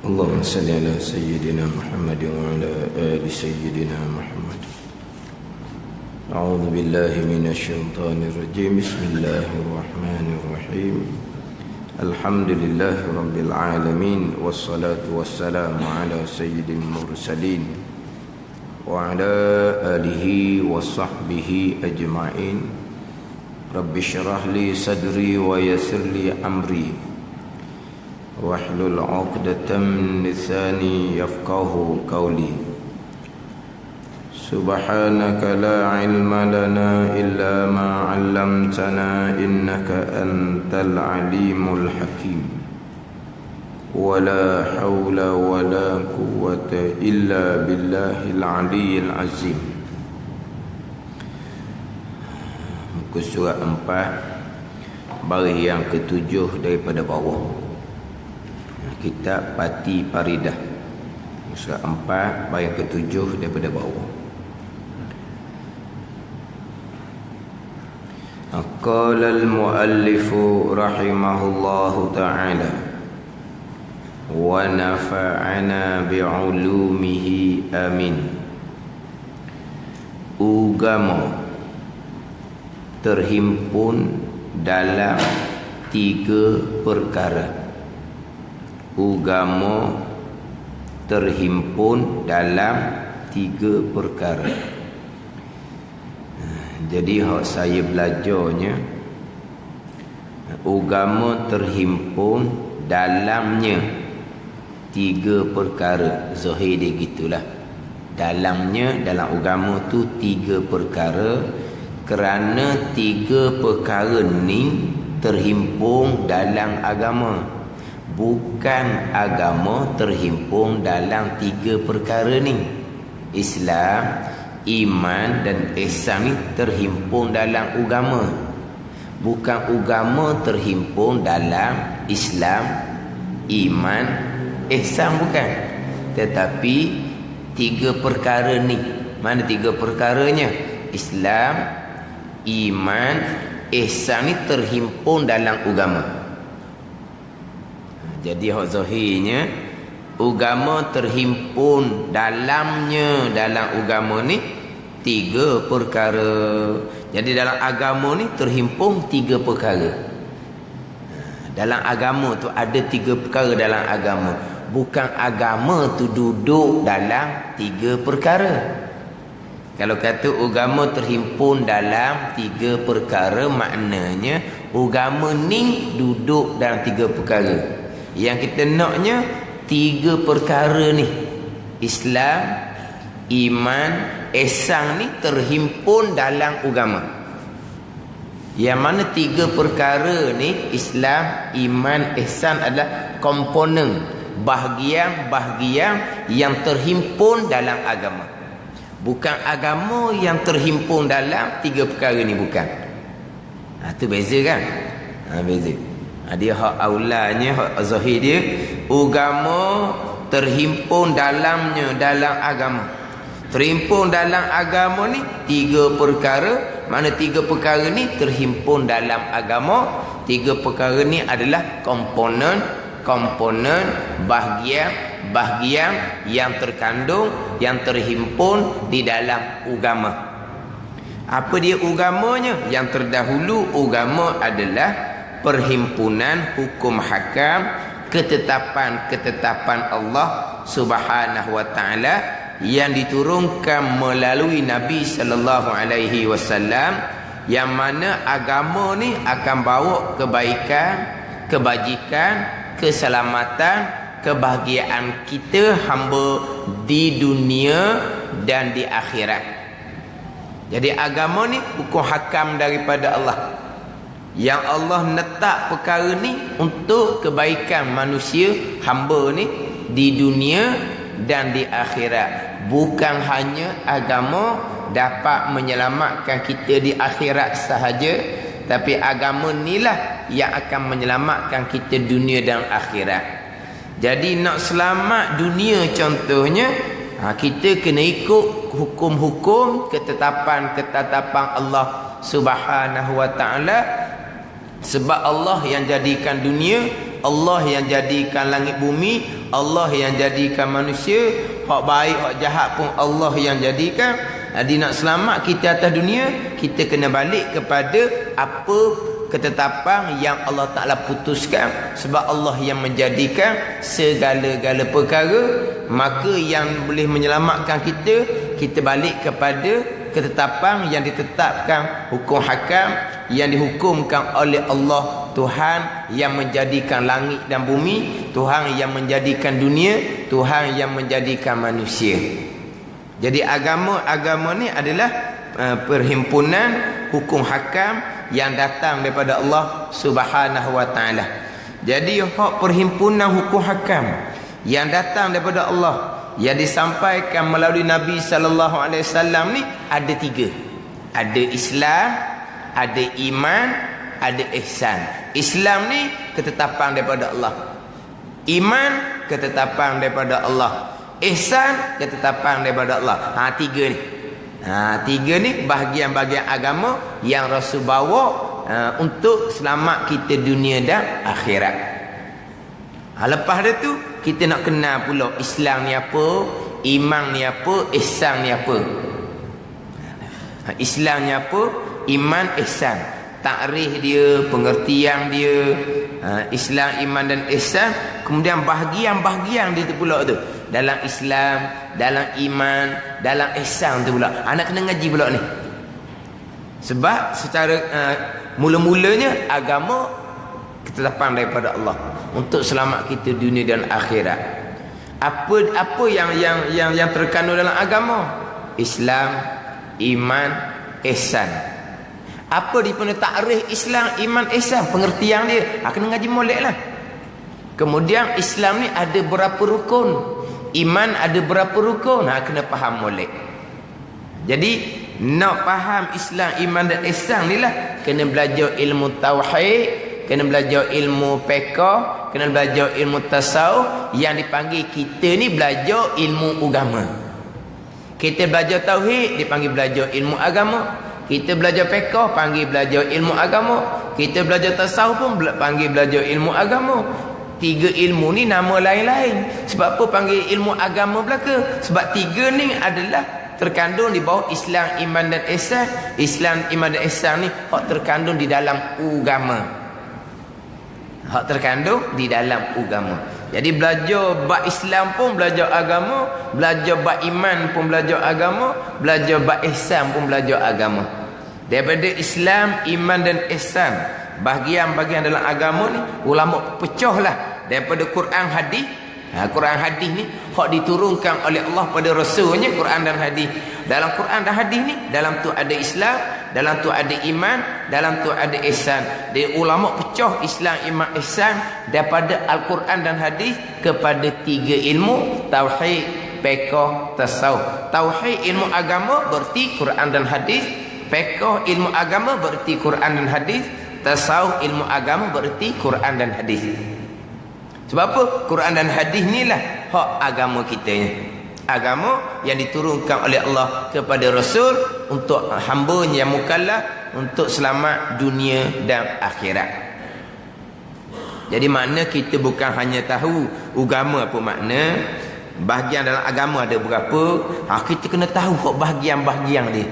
اللهم صل على سيدنا محمد وعلى آل سيدنا محمد. أعوذ بالله من الشيطان الرجيم. بسم الله الرحمن الرحيم. الحمد لله رب العالمين، والصلاة والسلام على سيد المرسلين وعلى آله وصحبه أجمعين. رب اشرح لي صدري ويسر لي أمري واحلل عقدة من لساني يفقه قولي. سبحانك لا علم لنا إلا ما علمتنا إنك أنت العليم الحكيم. ولا حول ولا قوة إلا بالله العلي العظيم. Muka surat 4, baris yang ke-7 daripada bawah. Kitab Pati Paridah, surat 4, baris ke-7 daripada bawah. Qala al-muallif rahimahullahu ta'ala wa nafa'ana bi'ulumihi amin. Agama terhimpun dalam 3 perkara. Agama terhimpun dalam 3 perkara. Jadi hak saya belajarnya, agama terhimpun dalamnya 3 perkara. Zahir dia gitulah. Dalamnya, dalam agama tu 3 perkara. Kerana 3 perkara ni terhimpun dalam agama. Bukan agama terhimpun dalam 3 perkara ni. Islam, iman dan ihsan ni terhimpun dalam agama. Bukan agama terhimpun dalam Islam, iman, ihsan, bukan. Tetapi 3 perkara ni. Mana 3 perkaranya? Islam, iman, ihsan ni terhimpun dalam agama. Jadi hak zahirnya, agama terhimpun dalamnya, dalam agama ni 3 perkara. Jadi dalam agama ni terhimpun 3 perkara. Dalam agama tu ada 3 perkara dalam agama. Bukan agama tu duduk dalam 3 perkara. Kalau kata agama terhimpun dalam 3 perkara, maknanya agama ni duduk dalam 3 perkara. Yang kita naknya 3 perkara ni, Islam, iman, ihsan ni terhimpun dalam agama. Yang mana 3 perkara ni, Islam, iman, ihsan adalah komponen, bahagian-bahagian yang terhimpun dalam agama. Bukan agama yang terhimpun dalam 3 perkara ni, bukan. Tu beza kan? Beza. Dia hak aulanya, hak zahir dia, agama terhimpun dalamnya, dalam agama. Terhimpun dalam agama ni 3 perkara. Mana 3 perkara ni terhimpun dalam agama. 3 perkara ni adalah komponen, bahagian yang terkandung, yang terhimpun di dalam agama. Apa dia agamanya? Yang terdahulu agama adalah perhimpunan hukum hakam, ketetapan Allah Subhanahu wa taala yang diturunkan melalui Nabi sallallahu alaihi wasallam, yang mana agama ni akan bawa kebaikan, kebajikan, keselamatan, kebahagiaan kita hamba di dunia dan di akhirat. Jadi agama ni hukum hakam daripada Allah, yang Allah letak perkara ni untuk kebaikan manusia hamba ni di dunia dan di akhirat. Bukan hanya agama dapat menyelamatkan kita di akhirat sahaja, tapi agama inilah yang akan menyelamatkan kita dunia dan akhirat. Jadi nak selamat dunia contohnya, kita kena ikut hukum-hukum, ketetapan-ketetapan Allah Subhanahu wa taala. Sebab Allah yang jadikan dunia, Allah yang jadikan langit bumi, Allah yang jadikan manusia, hak baik hak jahat pun Allah yang jadikan. Jadi nak selamat kita atas dunia, kita kena balik kepada apa ketetapan yang Allah Ta'ala putuskan. Sebab Allah yang menjadikan segala-gala perkara. Maka yang boleh menyelamatkan kita balik kepada ketetapan yang ditetapkan, hukum hakam yang dihukumkan oleh Allah, Tuhan yang menjadikan langit dan bumi, Tuhan yang menjadikan dunia, Tuhan yang menjadikan manusia. Jadi agama ni adalah perhimpunan hukum hakam yang datang daripada Allah Subhanahu wa taala. Jadi hak perhimpunan hukum hakam yang datang daripada Allah yang disampaikan melalui Nabi sallallahu alaihi wasallam ni ada 3. Ada Islam, ada iman, ada ihsan. Islam ni ketetapan daripada Allah. Iman ketetapan daripada Allah. Ihsan ketetapan daripada Allah. 3 ni. 3 ni bahagian-bahagian agama yang Rasul bawa untuk selamat kita dunia dan akhirat. Lepas dia tu kita nak kenal pula Islam ni apa, iman ni apa, ihsan ni apa. Islam ni apa, iman, ihsan. Takrif dia, pengertian dia, Islam, iman dan ihsan. Kemudian bahagian-bahagian dia tu pula tu. Dalam Islam, dalam iman, dalam ihsan tu pula. Anak kena ngaji pula ni. Sebab secara mula-mulanya agama ketetapan daripada Allah untuk selamat kita dunia dan akhirat. Apa yang terkandung dalam agama? Islam, iman, ihsan. Apa dipanggil takrif Islam, iman, ihsan? Pengertian dia. Kena ngaji molek lah. Kemudian Islam ni ada berapa rukun? Iman ada berapa rukun? Kena faham molek. Jadi nak faham Islam, iman dan ihsan ni lah kena belajar ilmu tauhid, kena belajar ilmu fiqh, kena belajar ilmu tasawuf. Yang dipanggil kita ni belajar ilmu agama. Kita belajar tauhid dipanggil belajar ilmu agama. Kita belajar fiqh panggil belajar ilmu agama. Kita belajar tasawuf pun panggil belajar ilmu agama. 3 ilmu ni nama lain-lain. Sebab apa panggil ilmu agama belaka? Sebab 3 ni adalah terkandung di bawah Islam, iman dan ihsan. Islam, iman dan ihsan ni hak terkandung di dalam agama. Hak terkandung di dalam agama. Jadi belajar bab Islam pun belajar agama, belajar bab iman pun belajar agama, belajar bab ihsan pun belajar agama. Daripada Islam, iman dan ihsan, bahagian-bahagian dalam agama ni ulama pecahlah daripada Quran hadis. Quran hadis ni hak diturunkan oleh Allah pada rasulnya. Quran dan hadis. Dalam Quran dan hadis ni, dalam tu ada Islam, dalam tu ada iman, dalam tu ada ihsan. Dia ulama pecah Islam, iman, ihsan daripada Al-Quran dan hadis kepada 3 ilmu: tauhid, fiqh, tasawuf. Tauhid ilmu agama berarti Quran dan hadis, fiqh ilmu agama berarti Quran dan hadis, tasawuf ilmu agama berarti Quran dan hadis. Sebab apa? Quran dan hadis ni lah hak agama kita ni. Agama yang diturunkan oleh Allah kepada Rasul untuk hamba-Nya yang mukallaf untuk selamat dunia dan akhirat. Jadi makna kita bukan hanya tahu agama apa makna, bahagian dalam agama ada berapa, kita kena tahu hak bahagian-bahagian dia.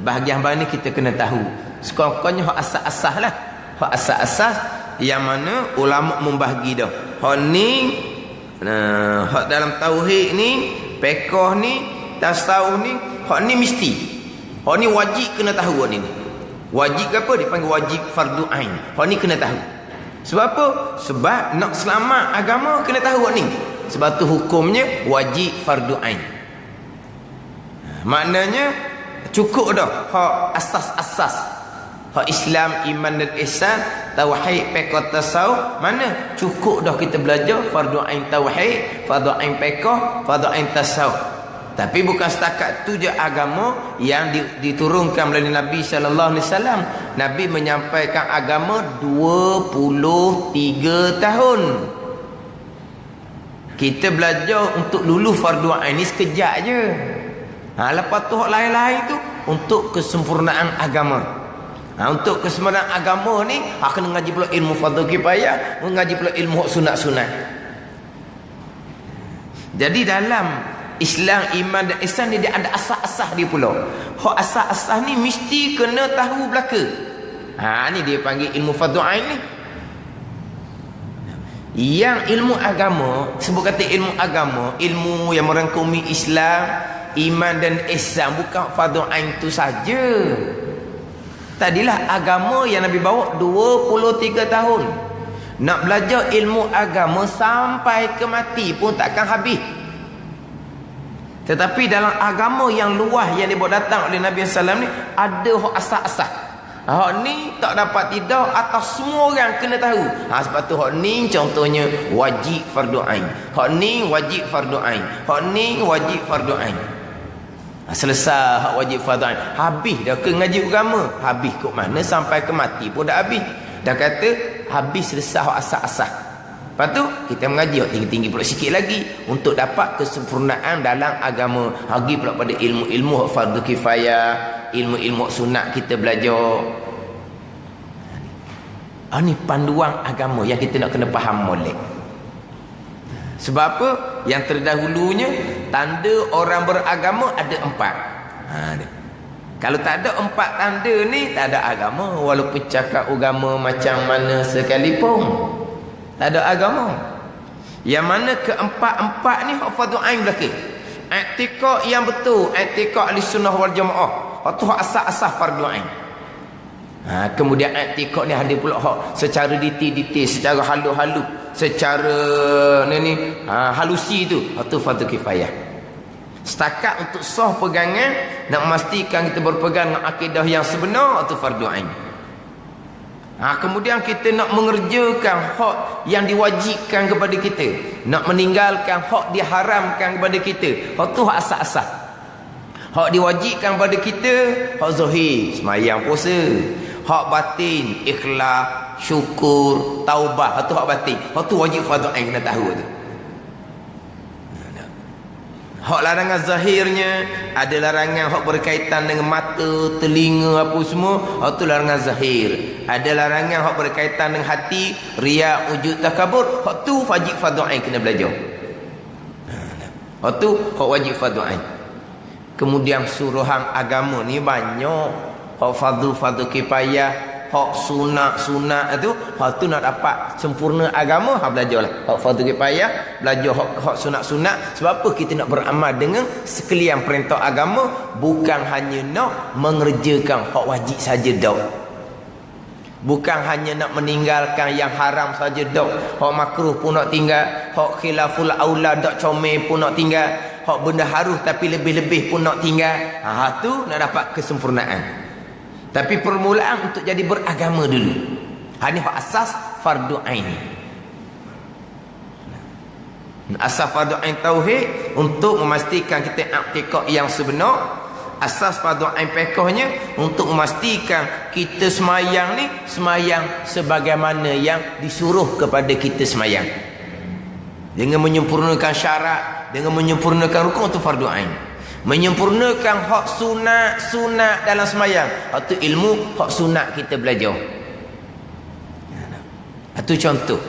Bahagian-bahagian ni kita kena tahu. Sekurang-kurangnya hak asas-asas lah. Hak asas-asas yang mana ulama membahagi dah. Hak ni hak dalam tauhid ni, fiqh ni, tasawuf ni, hak ni mesti. Hak ni wajib kena tahu hak ni. Wajib ke apa? Dipanggil wajib fardu ain. Hak ni kena tahu. Sebab apa? Sebab nak selamat agama kena tahu hak ni. Sebab tu hukumnya wajib fardu ain. Maknanya cukup dah hak asas-asas. Hak Islam, iman dan ihsan, tauhid, fiqh, tasawuf. Mana? Cukup dah kita belajar fardu ain tauhid, fardu ain fiqh, fardu ain tasawuf. Tapi bukan setakat tu je agama yang diturunkan melalui Nabi sallallahu alaihi wasallam. Nabi menyampaikan agama 23 tahun. Kita belajar untuk dulu fardu ain ni sekejap je. Lepas tu hak lain-lain tu untuk kesempurnaan agama. Untuk kesempurnaan agama ni, kena ngaji pula ilmu fardu kifayah, mengaji pula ilmu sunat-sunat. Jadi dalam Islam, iman dan ihsan ni dia ada asas-asas dia pula. Hak asas-asas ni mesti kena tahu belaka. Ni dia panggil ilmu fardu ain ni. Yang ilmu agama, sebut kata ilmu agama, ilmu yang merangkumi Islam, iman dan ihsan, bukan fardu ain tu saja. Tadilah agama yang Nabi bawa 23 tahun. Nak belajar ilmu agama sampai ke mati pun takkan habis. Tetapi dalam agama yang luas yang dibawa datang oleh Nabi SAW ni, ada asas-asas. Hak ni tak dapat tidak, atas semua orang kena tahu. Sebab tu hak ni contohnya wajib fardu ain. Hak ni wajib fardu ain. Hak ni wajib fardu ain. Selesai hak wajib fardu ain, habis dah ke ngaji agama. Habis kok mana, sampai ke mati pun dah habis. Dah kata habis, selesai hak asas-asas. Lepas tu kita mengaji hak tinggi-tinggi pula sikit lagi untuk dapat kesempurnaan dalam agama. Lagi pula pada ilmu-ilmu hak fardu kifayah, ilmu-ilmu sunat kita belajar. Ni panduan agama yang kita nak kena faham molek. Sebab apa? Yang terdahulunya, tanda orang beragama ada 4. Kalau tak ada 4 tanda ni, tak ada agama. Walaupun cakap agama macam mana sekalipun, tak ada agama. Yang mana keempat-empat ni hak fardu ain belaka. I'tiqad yang betul, i'tiqad ahli-sunnah wal jamaah, itu hak asas-asas fardu ain. Kemudian i'tiqad ni ada pula hak secara detail-detail, secara halus-halus, secara halusi tu, itu fardu kifayah. Setakat untuk sah pegangan, nak memastikan kita berpegang dengan akidah yang sebenar, itu fardu ain. Kemudian kita nak mengerjakan hak yang diwajibkan kepada kita, nak meninggalkan hak diharamkan kepada kita, itu hak asas-asas. Hak diwajibkan kepada kita, hak zahir, semayang, puasa. Hak batin, ikhlas, syukur, taubah, itu hak batin. Hak tu wajib fardu ain kena tahu tu. Hak larangan zahirnya, ada larangan hak berkaitan dengan mata, telinga, apa semua, hak tu larangan zahir. Ada larangan hak berkaitan dengan hati, riya, ujub, takabur, hak tu wajib fardu ain kena belajar. Hak tu hak wajib fardu ain. Kemudian suruhan agama ni banyak. Hak fardu kifayah, hak sunat tu, hak tu nak dapat sempurna agama, hak belajarlah. Hak fardu kifayah, belajar hak sunat. Sebab apa? Kita nak beramal dengan sekalian perintah agama, bukan hanya nak mengerjakan hak wajib saja dak. Bukan hanya nak meninggalkan yang haram saja dak. Hak makruh pun nak tinggal, hak khilaful aula dak, comel pun nak tinggal, hak benda harus tapi lebih-lebih pun nak tinggal. Tu nak dapat kesempurnaan. Tapi permulaan untuk jadi beragama dulu. Ini hak asas fardu ain. Asas fardu ain tauhid untuk memastikan kita i'tiqad yang sebenar. Asas fardu ain fiqhnya untuk memastikan kita semayang ni semayang sebagaimana yang disuruh kepada kita semayang. Dengan menyempurnakan syarat, dengan menyempurnakan rukun, itu fardu ain. Menyempurnakan hak sunat dalam semayang, itu ilmu hak sunat kita belajar. Itu contoh.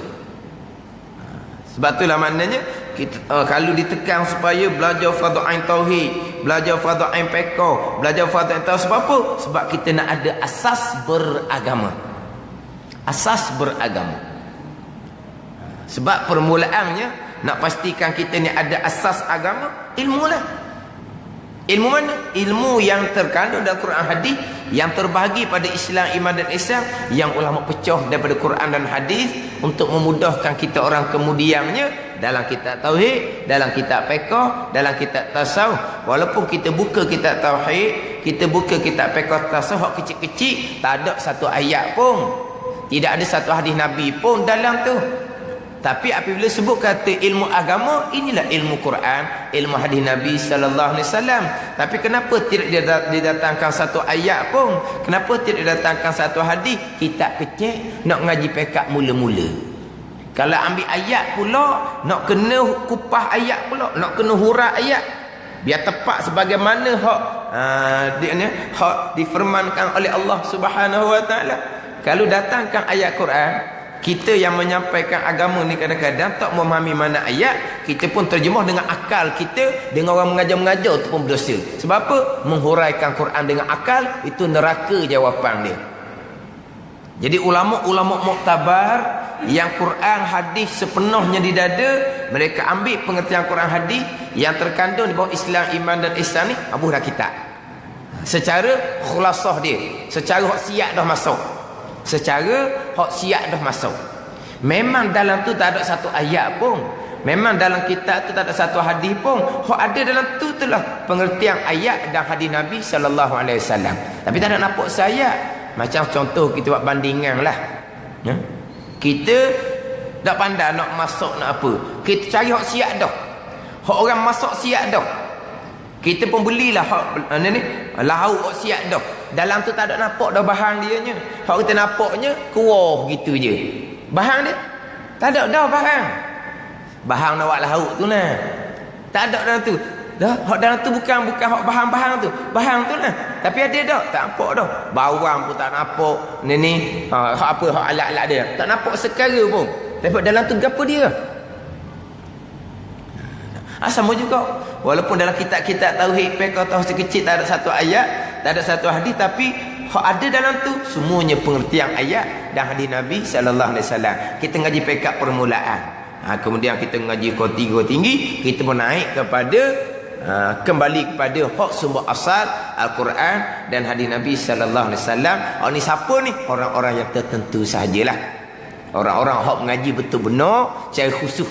Sebab itulah maknanya kita, kalau ditekan supaya belajar fardu ain tauhid, belajar fardu ain fiqh, belajar fardu ain tauhid, sebab apa? Sebab kita nak ada asas beragama. Asas beragama. Sebab permulaannya nak pastikan kita ni ada asas agama, ilmu lah. Ilmu mana? Ilmu yang terkandung dalam Quran hadis, yang terbahagi pada Islam, iman dan ihsan, yang ulama pecah daripada Quran dan hadis untuk memudahkan kita orang kemudiannya dalam kitab tauhid, dalam kitab fiqh, dalam kitab tasawuf. Walaupun kita buka kitab tauhid, kita buka kitab fiqh, tasawuf kecil-kecil, tak ada satu ayat pun, tidak ada satu hadis Nabi pun dalam tu. Tapi apabila sebut kata ilmu agama, inilah ilmu Quran, ilmu hadis Nabi sallallahu alaihi wasallam. Tapi kenapa tidak didatangkan satu ayat pun? Kenapa tidak didatangkan satu hadis? Kitab kecil nak ngaji fiqh mula-mula. Kalau ambil ayat pula, nak kena kupah ayat pula, nak kena huraikan ayat biar tepat sebagaimana hak dia ni hak difirmankan oleh Allah Subhanahu wa taala. Kalau datangkan ayat Quran, kita yang menyampaikan agama ni kadang-kadang tak memahami mana ayat, kita pun terjemah dengan akal kita, dengan orang mengajar-mengajar tu pun berdosa. Sebab apa? Menghuraikan Quran dengan akal, itu neraka jawapan dia. Jadi ulama-ulama muktabar yang Quran hadis sepenuhnya di dada, mereka ambil pengertian Quran hadis yang terkandung di bawah Islam, iman dan ihsan ni, abuh dah kitab. Secara khulasah dia, secara hak siap dah masuk. Secara hak siap dah masuk. Memang dalam tu tak ada satu ayat pun. Memang dalam kitab tu tak ada satu hadis pun. Hak ada dalam tu itulah pengertian ayat dan hadis Nabi sallallahu alaihi wasallam. Tapi tak ada nampak saya. Macam contoh kita buat bandingan lah. Ya? Kita tak pandai nak masuk nak apa. Kita cari hak siap dah. Hak orang masuk siap dah. Kita pun belilah hak ni lauk hak siap dah. Dalam tu tak ada nampak dah bahan dia nya. Hak kita nampaknya kuah gitu je. Bahan dia tak ada dah bahan. Bahan nak buat lauk tu lah. Tak ada dalam tu. Dah, hak dalam tu bukan hak bahan-bahan tu. Bahan tu lah. Tapi ada dah, tak nampak dah. Bawang pun tak nampak. Ni hak apa hak alat-alat dia. Tak nampak sekara pun. Tapi dalam tu gapo dia? Sama juga. Walaupun dalam kitab-kitab tauhid fiqh tauhid kecil tak ada satu ayat, tak ada satu hadis, tapi hak ada dalam tu semuanya pengertian ayat dan hadis Nabi sallallahu alaihi wasallam. Kita ngaji fiqh permulaan. Kemudian kita ngaji kau tinggi, kita pun naik kepada kembali kepada hak sumber asal Al-Quran dan hadis Nabi sallallahu alaihi wasallam. Ni siapa ni? Orang-orang yang tertentu sahajalah. Orang-orang hak mengaji betul benar secara khusus.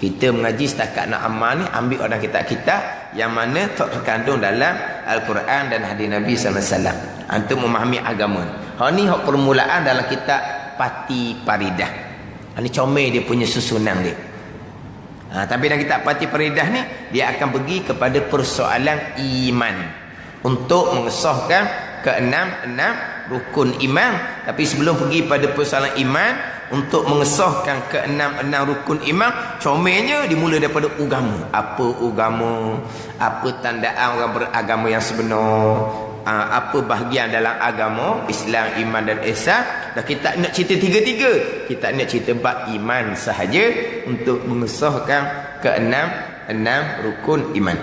Kita mengaji setakat nak amal ni, ambil orang kitab-kitab yang mana tak terkandung dalam Al-Quran dan hadis Nabi sallallahu alaihi wasallam untuk memahami agama. Ni hak permulaan dalam kitab Pati Paridah. Ini comel dia punya susunan dia. Tapi dalam kitab Pati Paridah ni, dia akan pergi kepada persoalan iman untuk mengesahkan keenam rukun iman. Tapi sebelum pergi pada persoalan iman, untuk mengesahkan keenam rukun iman, comelnya dimula daripada agama. Apa agama? Apa tandaan orang beragama yang sebenar? Apa bahagian dalam agama Islam, iman dan ihsan. Dah kita nak cerita tiga-tiga. Kita nak cerita bab iman sahaja untuk mengesahkan keenam rukun iman.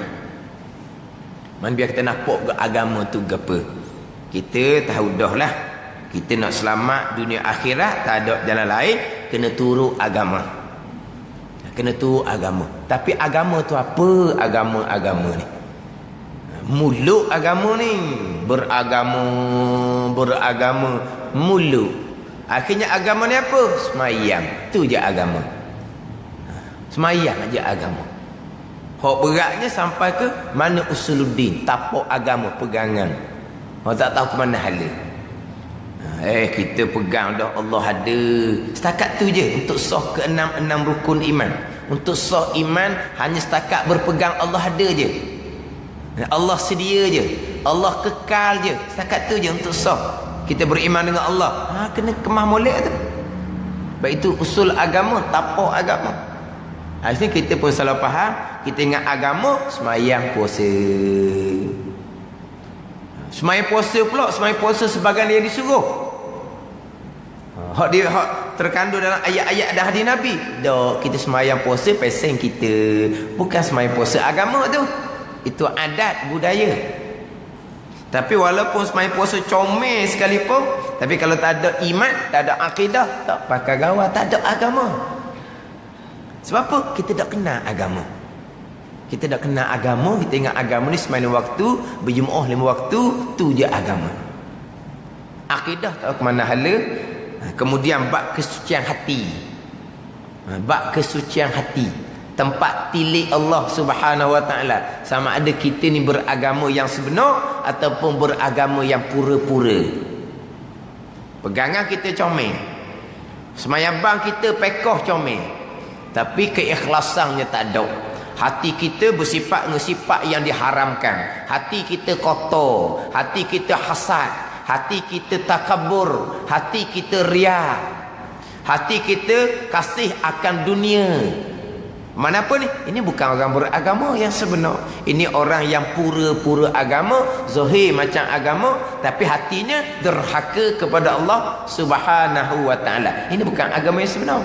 Man biar kita nampak ke agama tu apa. Kita tahu dah lah. Kita nak selamat dunia akhirat, tak ada jalan lain, kena turut agama. Kena turut agama. Tapi agama tu apa? Agama ni muluk agama ni. Beragama muluk. Akhirnya agama ni apa? Semayang. Tu je agama. Semayang aja agama. Hak beratnya sampai ke mana usuluddin, tapak agama, pegangan. Orang tak tahu ke mana hala. Kita pegang dah Allah ada. Setakat tu je untuk sah ke enam rukun iman. Untuk sah iman hanya setakat berpegang Allah ada je. Allah sedia je. Allah kekal je. Setakat tu je untuk sah. Kita beriman dengan Allah. Kena kemah molek tu. Baik itu usul agama, tapak agama. Akhirnya kita pun salah faham. Kita ingat agama, semayang puasa. Semayang puasa pula, semayang puasa sebagian dia disuruh. Hak terkandung dalam ayat-ayat dan hadis Nabi. Dah kita semayang puasa pesen kita. Bukan semayang puasa agama tu. Itu adat budaya. Tapi walaupun semayang puasa comel sekalipun, tapi kalau tak ada iman, tak ada akidah, tak pakai gawat, tak ada agama. Sebab apa? Kita tak kenal agama. Kita tak kenal agama. Kita ingat agama ni sembilan waktu, berjemaah 5 waktu, tu je agama. Akidah tak ke mana hala. Kemudian bab kesucian hati. Bab kesucian hati, tempat tilik Allah Subhanahu wa taala. Sama ada kita ni beragama yang sebenar ataupun beragama yang pura-pura. Pegangan kita comel. Semayang bang kita pekoh comel. Tapi keikhlasannya tak ada. Hati kita bersifat dengan sifat yang diharamkan. Hati kita kotor, hati kita hasad, hati kita takabur, hati kita riya, hati kita kasih akan dunia. Mana apa ni? Ini bukan orang beragama yang sebenar. Ini orang yang pura-pura agama, zahir macam agama, tapi hatinya derhaka kepada Allah Subhanahu wa taala. Ini bukan agama yang sebenar.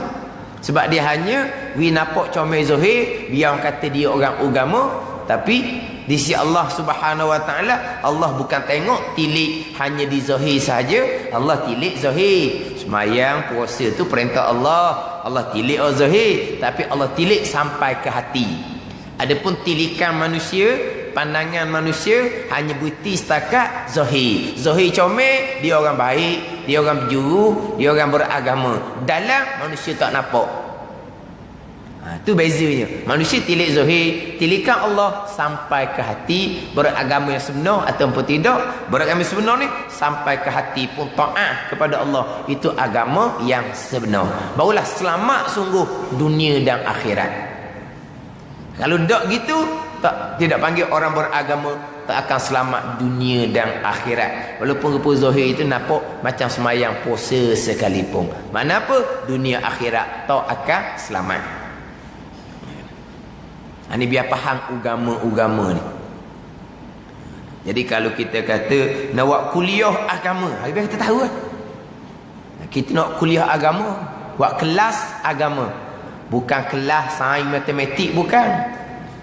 Sebab dia hanya nampak comel zahir, biar orang kata dia orang agama, tapi di sisi Allah Subhanahu wa taala, Allah bukan tengok tilik hanya di zahir saja. Allah tilik zahir. Semayang, puasa tu perintah Allah. Allah tilik zahir, tapi Allah tilik sampai ke hati. Adapun tilikan manusia, pandangan manusia hanya berhenti setakat zahir. Zahir comel, dia orang baik, dia orang berjuru, dia orang beragama. Dalam manusia tak nampak. Tu bezanya. Manusia tilik zahir, tilikan Allah sampai ke hati, beragama yang sebenar ataupun tidak. Beragama yang sebenar ni sampai ke hati pun taat kepada Allah. Itu agama yang sebenar. Barulah selamat sungguh dunia dan akhirat. Kalau tak gitu, tidak panggil orang beragama, tak akan selamat dunia dan akhirat. Walaupun rupa zahir itu nampak macam semayang puasa sekalipun. Mana apa? Dunia akhirat tak akan selamat. Ini biar faham agama ni. Jadi kalau kita kata nak buat kuliah agama, biar kita tahu lah. Kita nak kuliah agama, buat kelas agama. Bukan kelas sains matematik, bukan.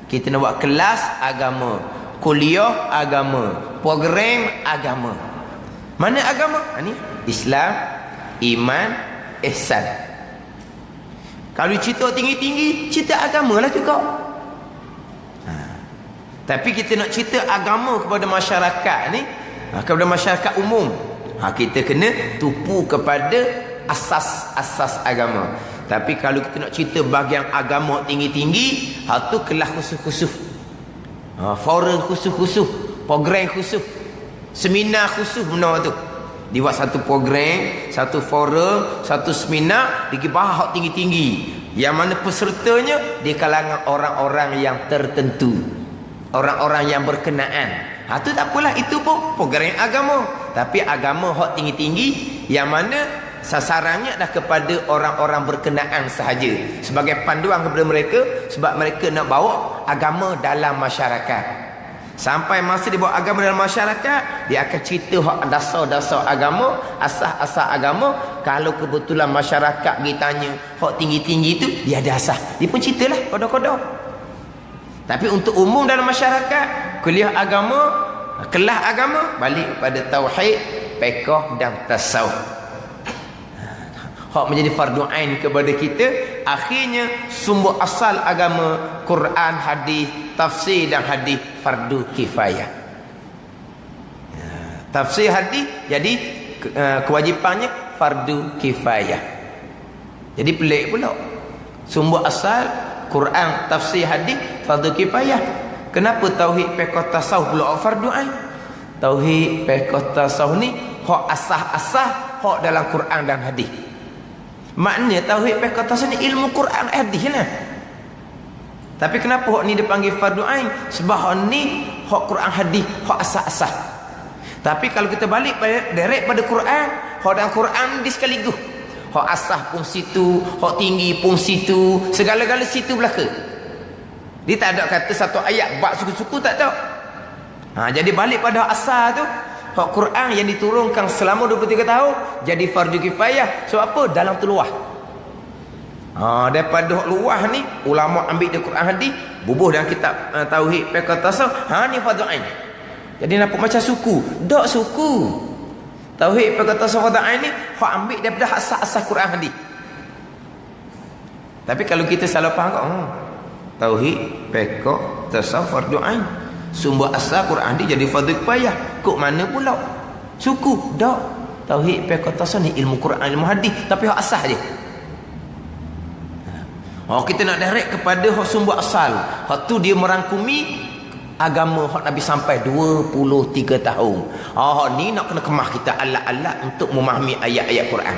Kita nak buat kelas agama, kuliah agama, program agama. Mana agama? Ini Islam, iman, ihsan. Kalau cerita tinggi-tinggi, cerita agama lah juga. Tapi kita nak cerita agama kepada masyarakat ni, kepada masyarakat umum, kita kena tupu kepada asas-asas agama. Tapi kalau kita nak cerita bahagian agama tinggi-tinggi, tu kelas khusus-khusus, forum khusus-khusus, program khusus, seminar khusus benar tu. Dibuat satu program, satu forum, satu seminar, dibahas hak tinggi-tinggi, yang mana pesertanya di kalangan orang-orang yang tertentu, orang-orang yang berkenaan. Tu tak apalah, itu pun program agama. Tapi agama hak tinggi-tinggi, yang mana sasarannya dah kepada orang-orang berkenaan sahaja, sebagai panduan kepada mereka, sebab mereka nak bawa agama dalam masyarakat. Sampai masa dia bawa agama dalam masyarakat, dia akan cerita hak dasar-dasar agama, asas-asas agama. Kalau kebetulan masyarakat dia tanya hak tinggi-tinggi itu, dia ada asas, dia pun ceritalah kodoh-kodoh. Tapi untuk umum dalam masyarakat, kuliah agama, kelas agama, balik pada tauhid, fiqh dan tasawuf. Hak menjadi fardu ain kepada kita. Akhirnya sumber asal agama, Quran, hadis, tafsir dan hadis, fardu kifayah. Tafsir hadis jadi kewajipannya fardu kifayah. Jadi pelik pula. Sumber asal Quran, tafsir, hadis, fardu kifayah. Kenapa tauhid, fiqh, tasawuf pula fardu ain? Tauhid, fiqh, tasawuf ni hak asas-asas hak dalam Quran dan hadis. Maknanya tauhid, fiqh, tasawuf ni ilmu Quran, hadis lah. Tapi kenapa hak ni dipanggil fardu ain? Sebab hak ni hak Quran, hadis, hak asas-asas. Tapi kalau kita balik direct pada Quran, hak dalam Quan di sekaligus. Hak asas pun situ, hak tinggi pun situ, segala-gala situ belaka. Dia tak ada kata satu ayat bab suku-suku, tak ada. Jadi balik pada asal tu, hak Quran yang diturunkan selama 23 tahun jadi fardu kifayah. Sebab apa? Dalam tu luah. Daripada hak luah ni, ulama ambil dari Quran hadis, bubuh dalam kitab tauhid, fiqh, tasawuf. Ni fardu ain. Jadi nampak macam suku. Tak suku. Tauhid, fiqh, tasawuf, fardu ain ni hak ambil daripada asas-asas Quran hadis. Tapi kalau kita salah faham, tauhid, fiqh, tasawuf, fardu ain, sumber asal Quran hadis jadi fardu kifayah. Kok mana pula? Suku. Tak. Tauhid, fiqh, tasawuf ni ilmu Quran, ilmu hadis, tapi hak asas je. Kita nak direct kepada hak sumber asal. Hak tu dia merangkumi agama hak Nabi sampai 23 tahun. Ni nak kena kemah kita alat-alat untuk memahami ayat-ayat Quran.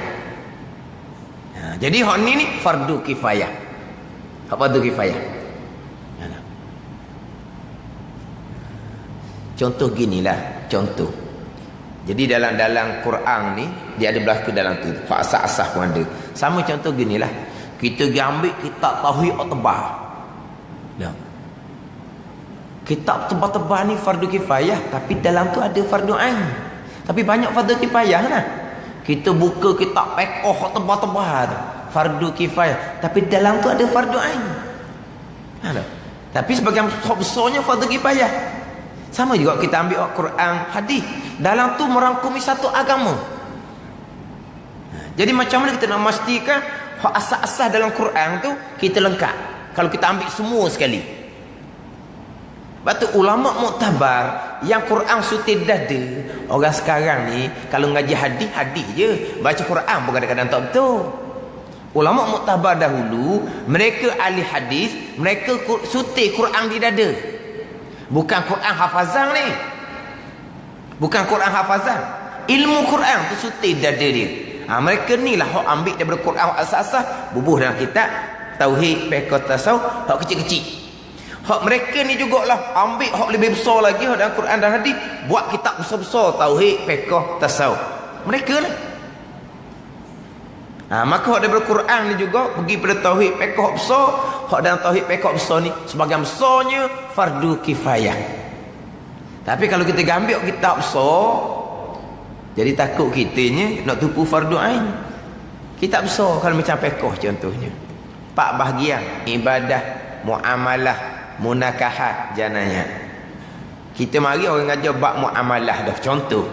Jadi hak ni fardu kifayah. Hak fardu kifayah. Contoh ginilah, contoh. Jadi dalam Quran ni dia ada berlaku dalam tu. Hak asas-asas pun ada. Sama contoh ginilah. Kita pergi ambil kitab tauhid tebal. Nah, kitab tebal-tebal ni fardu kifayah, tapi dalam tu ada fardu ain. Tapi banyak fardu kifayah lah. Kita buka kitab pekoh tebal-tebal tu, fardu kifayah, tapi dalam tu ada fardu ain. Tapi sebagian besarnya fardu kifayah. Sama juga kita ambil Al-Quran, hadis, dalam tu merangkumi satu agama. Jadi macam mana kita nak memastikan asas-asas dalam Quran tu kita lengkap kalau kita ambil semua sekali? Sebab tu ulama muktabar yang Quran sutil dada. Orang sekarang ni kalau ngaji hadis, hadis je, baca Quran pun kadang-kadang tak betul. Ulama muktabar dahulu, mereka ahli hadis, mereka sutil Quran di dada. Bukan Quran hafazan ni. Bukan Quran hafazan. Ilmu Quran tu sutil dada dia. Mereka ni lah hok ambil daripada Quran asas-asas, bubuh dalam kitab tauhid, fiqh, tasawuf, hok kecil-kecil. Hak mereka ni jugalah ambil hak lebih besar lagi hak dalam Quran dan hadis, buat kitab besar-besar tauhid, fiqh, tasawuf. Mereka lah. Maka hak daripada Quran ni juga pergi pada tauhid, fiqh besar. Hak dalam tauhid, fiqh besar ni sebagian besarnya fardu kifayah. Tapi kalau kita ambil kitab besar, jadi takut kitanya nak tupu fardu ain. Kitab besar kalau macam fiqh contohnya, 4 bahagian: ibadah, muamalah, munakahat, janayah. Kita mari orang ngajar bab muamalah dah contoh.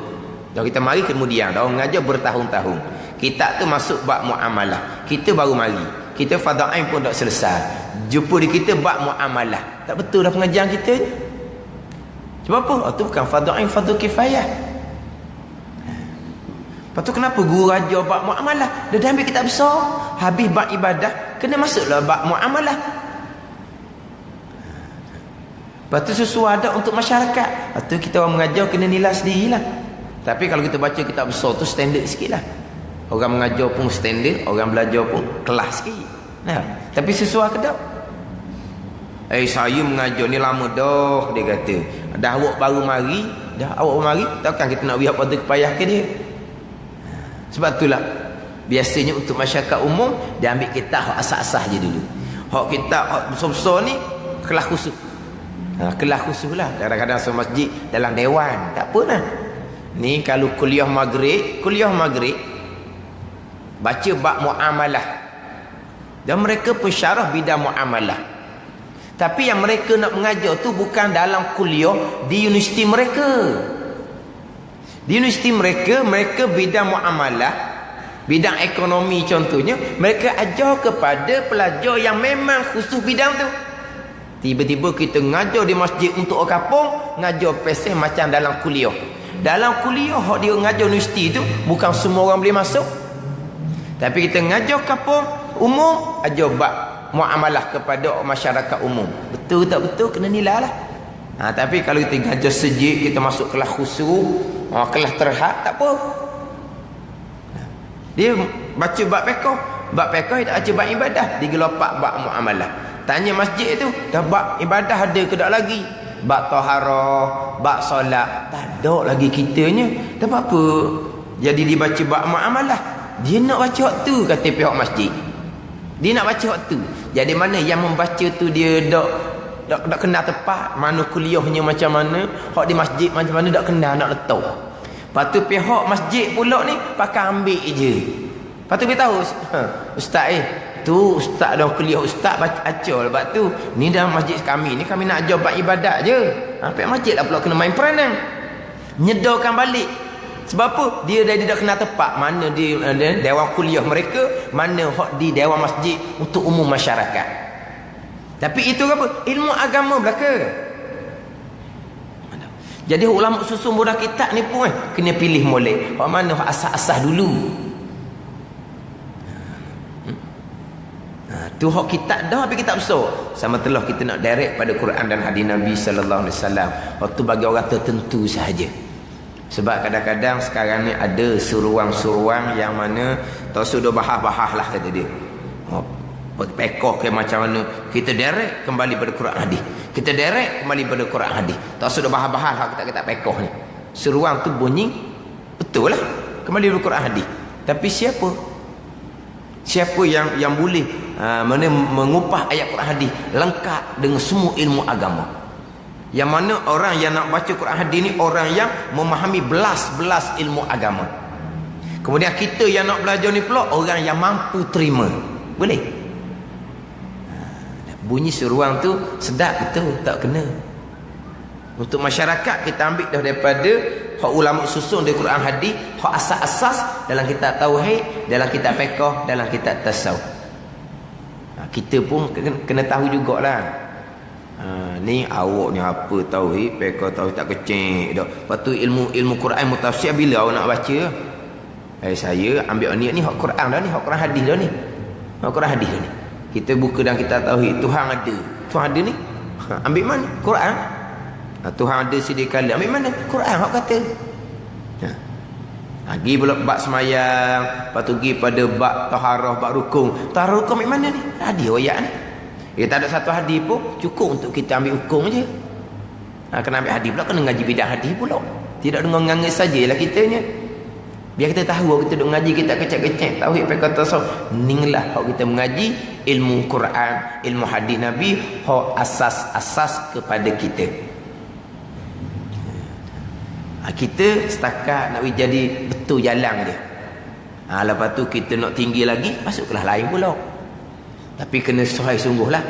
Dah kita mari kemudian dah orang ngajar bertahun-tahun. Kita tu masuk bab muamalah. Kita baru mari. Kita fardhu ain pun dah selesai. Jumpa di kita bab muamalah. Tak betul dah pengajian kita. Sebab apa? Itu bukan fardhu ain, fardhu kifayah. Lepas tu kenapa guru ajar bab muamalah? Dia dah ambil kitab besar, habis bab ibadah, kena masuklah bab muamalah. Lepas tu sesuai ada untuk masyarakat. Lepas tu kita orang mengajar kena nilai sendirilah. Tapi kalau kita baca kitab besar tu standard sikit lah. Orang mengajar pun standard, orang belajar pun kelas sikit. Tapi sesuai ke tak? Saya mengajar ni lama dah, dia kata. Dah awak baru mari, takkan kita nak biar pada kepayah ke dia? Sebab itulah biasanya untuk masyarakat umum dia ambil kitab hak asas-asas je dulu. Hak kitab hak besar-besar ni kelas khusus. Kelas khusus lah. Kadang-kadang masjid dalam dewan, tak apa lah. Ni kalau kuliah maghrib baca bab muamalah. Dan mereka pensyarah bidang muamalah. Tapi yang mereka nak mengajar tu bukan dalam kuliah di universiti mereka. Di universiti mereka bidang muamalah, bidang ekonomi contohnya, mereka ajar kepada pelajar yang memang khusus bidang tu. Tiba-tiba kita ngajar di masjid untuk orang kampung, ngajar pesih macam dalam kuliah. Dalam kuliah hak dia ngajar universiti tu bukan semua orang boleh masuk. Tapi kita ngajar kampung umum, ajar bab muamalah kepada masyarakat umum. Betul tak betul kena nilai lah. Tapi kalau kita ngajar sejik, kita masuk kelas khusus, kelas terhad, tak apa. Dia baca bab fiqh dia baca bab ibadah, digelopak bab muamalah. Tanya masjid tu, dah bab ibadah ada ke tak lagi? Bab taharah, bab solat, tak ada lagi kitanya. Tak apa. Jadi dibaca bab muamalah. Dia nak baca waktu, kata pihak masjid. Dia nak baca waktu. Jadi mana yang membaca tu dia tak kenal tepat, mana kuliahnya macam mana, hak di masjid macam mana tak kenal nak letak. Lepas tu pihak masjid pula ni pakai ambil je. Lepas tu dia tahu, ustaz tu ustaz dah kuliah ustaz baca ajar. Lepas tu ni dalam masjid kami ni kami nak ajar bab ibadat je. Pihak masjid lah pula kena main peranan, nyedarkan balik. Sebab apa? Dia dah tidak kenal tepat mana di dewan kuliah mereka, mana hak di dewan masjid untuk umum masyarakat. Tapi itu apa? Ilmu agama belaka. Jadi ulama susun budak kitab ni pun kena pilih molek. Hak mana hak asas-asas dulu. Tu hak kitab dah, tapi kitab besar. Sama telah kita nak direct pada Quran dan hadis Nabi sallallahu alaihi wasallam. Waktu bagi orang tertentu sahaja. Sebab kadang-kadang sekarang ni ada suruang-suruang yang mana tak sudah bahas-bahas lah kata dia. Pekoh ke macam mana, kita direct kembali pada Quran hadis. Kita direct kembali pada Quran hadis. Tak sudah bahas-bahas lah kita pekoh ni. Seruang tu bunyi betul lah kembali pada Quran hadis. Tapi siapa yang boleh mana mengupah ayat Quran hadis lengkap dengan semua ilmu agama. Yang mana orang yang nak baca Quran hadis ni orang yang memahami belas-belas ilmu agama. Kemudian kita yang nak belajar ni pula orang yang mampu terima. Boleh? Bunyi seruang tu sedap betul, tak kena. Untuk masyarakat kita ambil dah daripada hak ulama susun dari Quran hadis, hak asas-asas dalam kitab tauhid, dalam kitab fiqh, dalam kitab tasawuf. Kita pun kena tahu jugalah. Ni awak ni apa tauhid, fiqh tauhid tak kecil dak. Lepas tu ilmu Quran mutafsir bila awak nak baca? Saya ambil ni hak Quran dah ni, hak Quran hadis dah ni. Hak Quran hadis dah ni. Kita buka dalam kitab tauhid, Tuhan ada. Tuhan ada ni. Ambil mana? Quran. Tuhan ada sedia kala. Ambil mana? Quran hak kata. Pergi pula bab semayang, lepas tu pergi pada bab taharah, bab rukun. Taharah rukun ambil mana ni? Hadis ayat ni. Tak ada satu hadis pun cukup untuk kita ambil hukum je. Kena ambil hadis pula, kena ngaji bidang hadis pula. Tidak dengan ngangis sajalah kitanya. Biar kita tahu kita duk ngaji, kita kecek-kecek tauhid fiqh tasawuf. Inilah hak kita mengaji ilmu Quran, ilmu hadis Nabi, hak asas-asas kepada kita. Kita setakat nak jadi betul jalan dia. Lepas tu kita nak tinggi lagi, masuk kelas lain pula. Tapi kena sahih sungguhlah.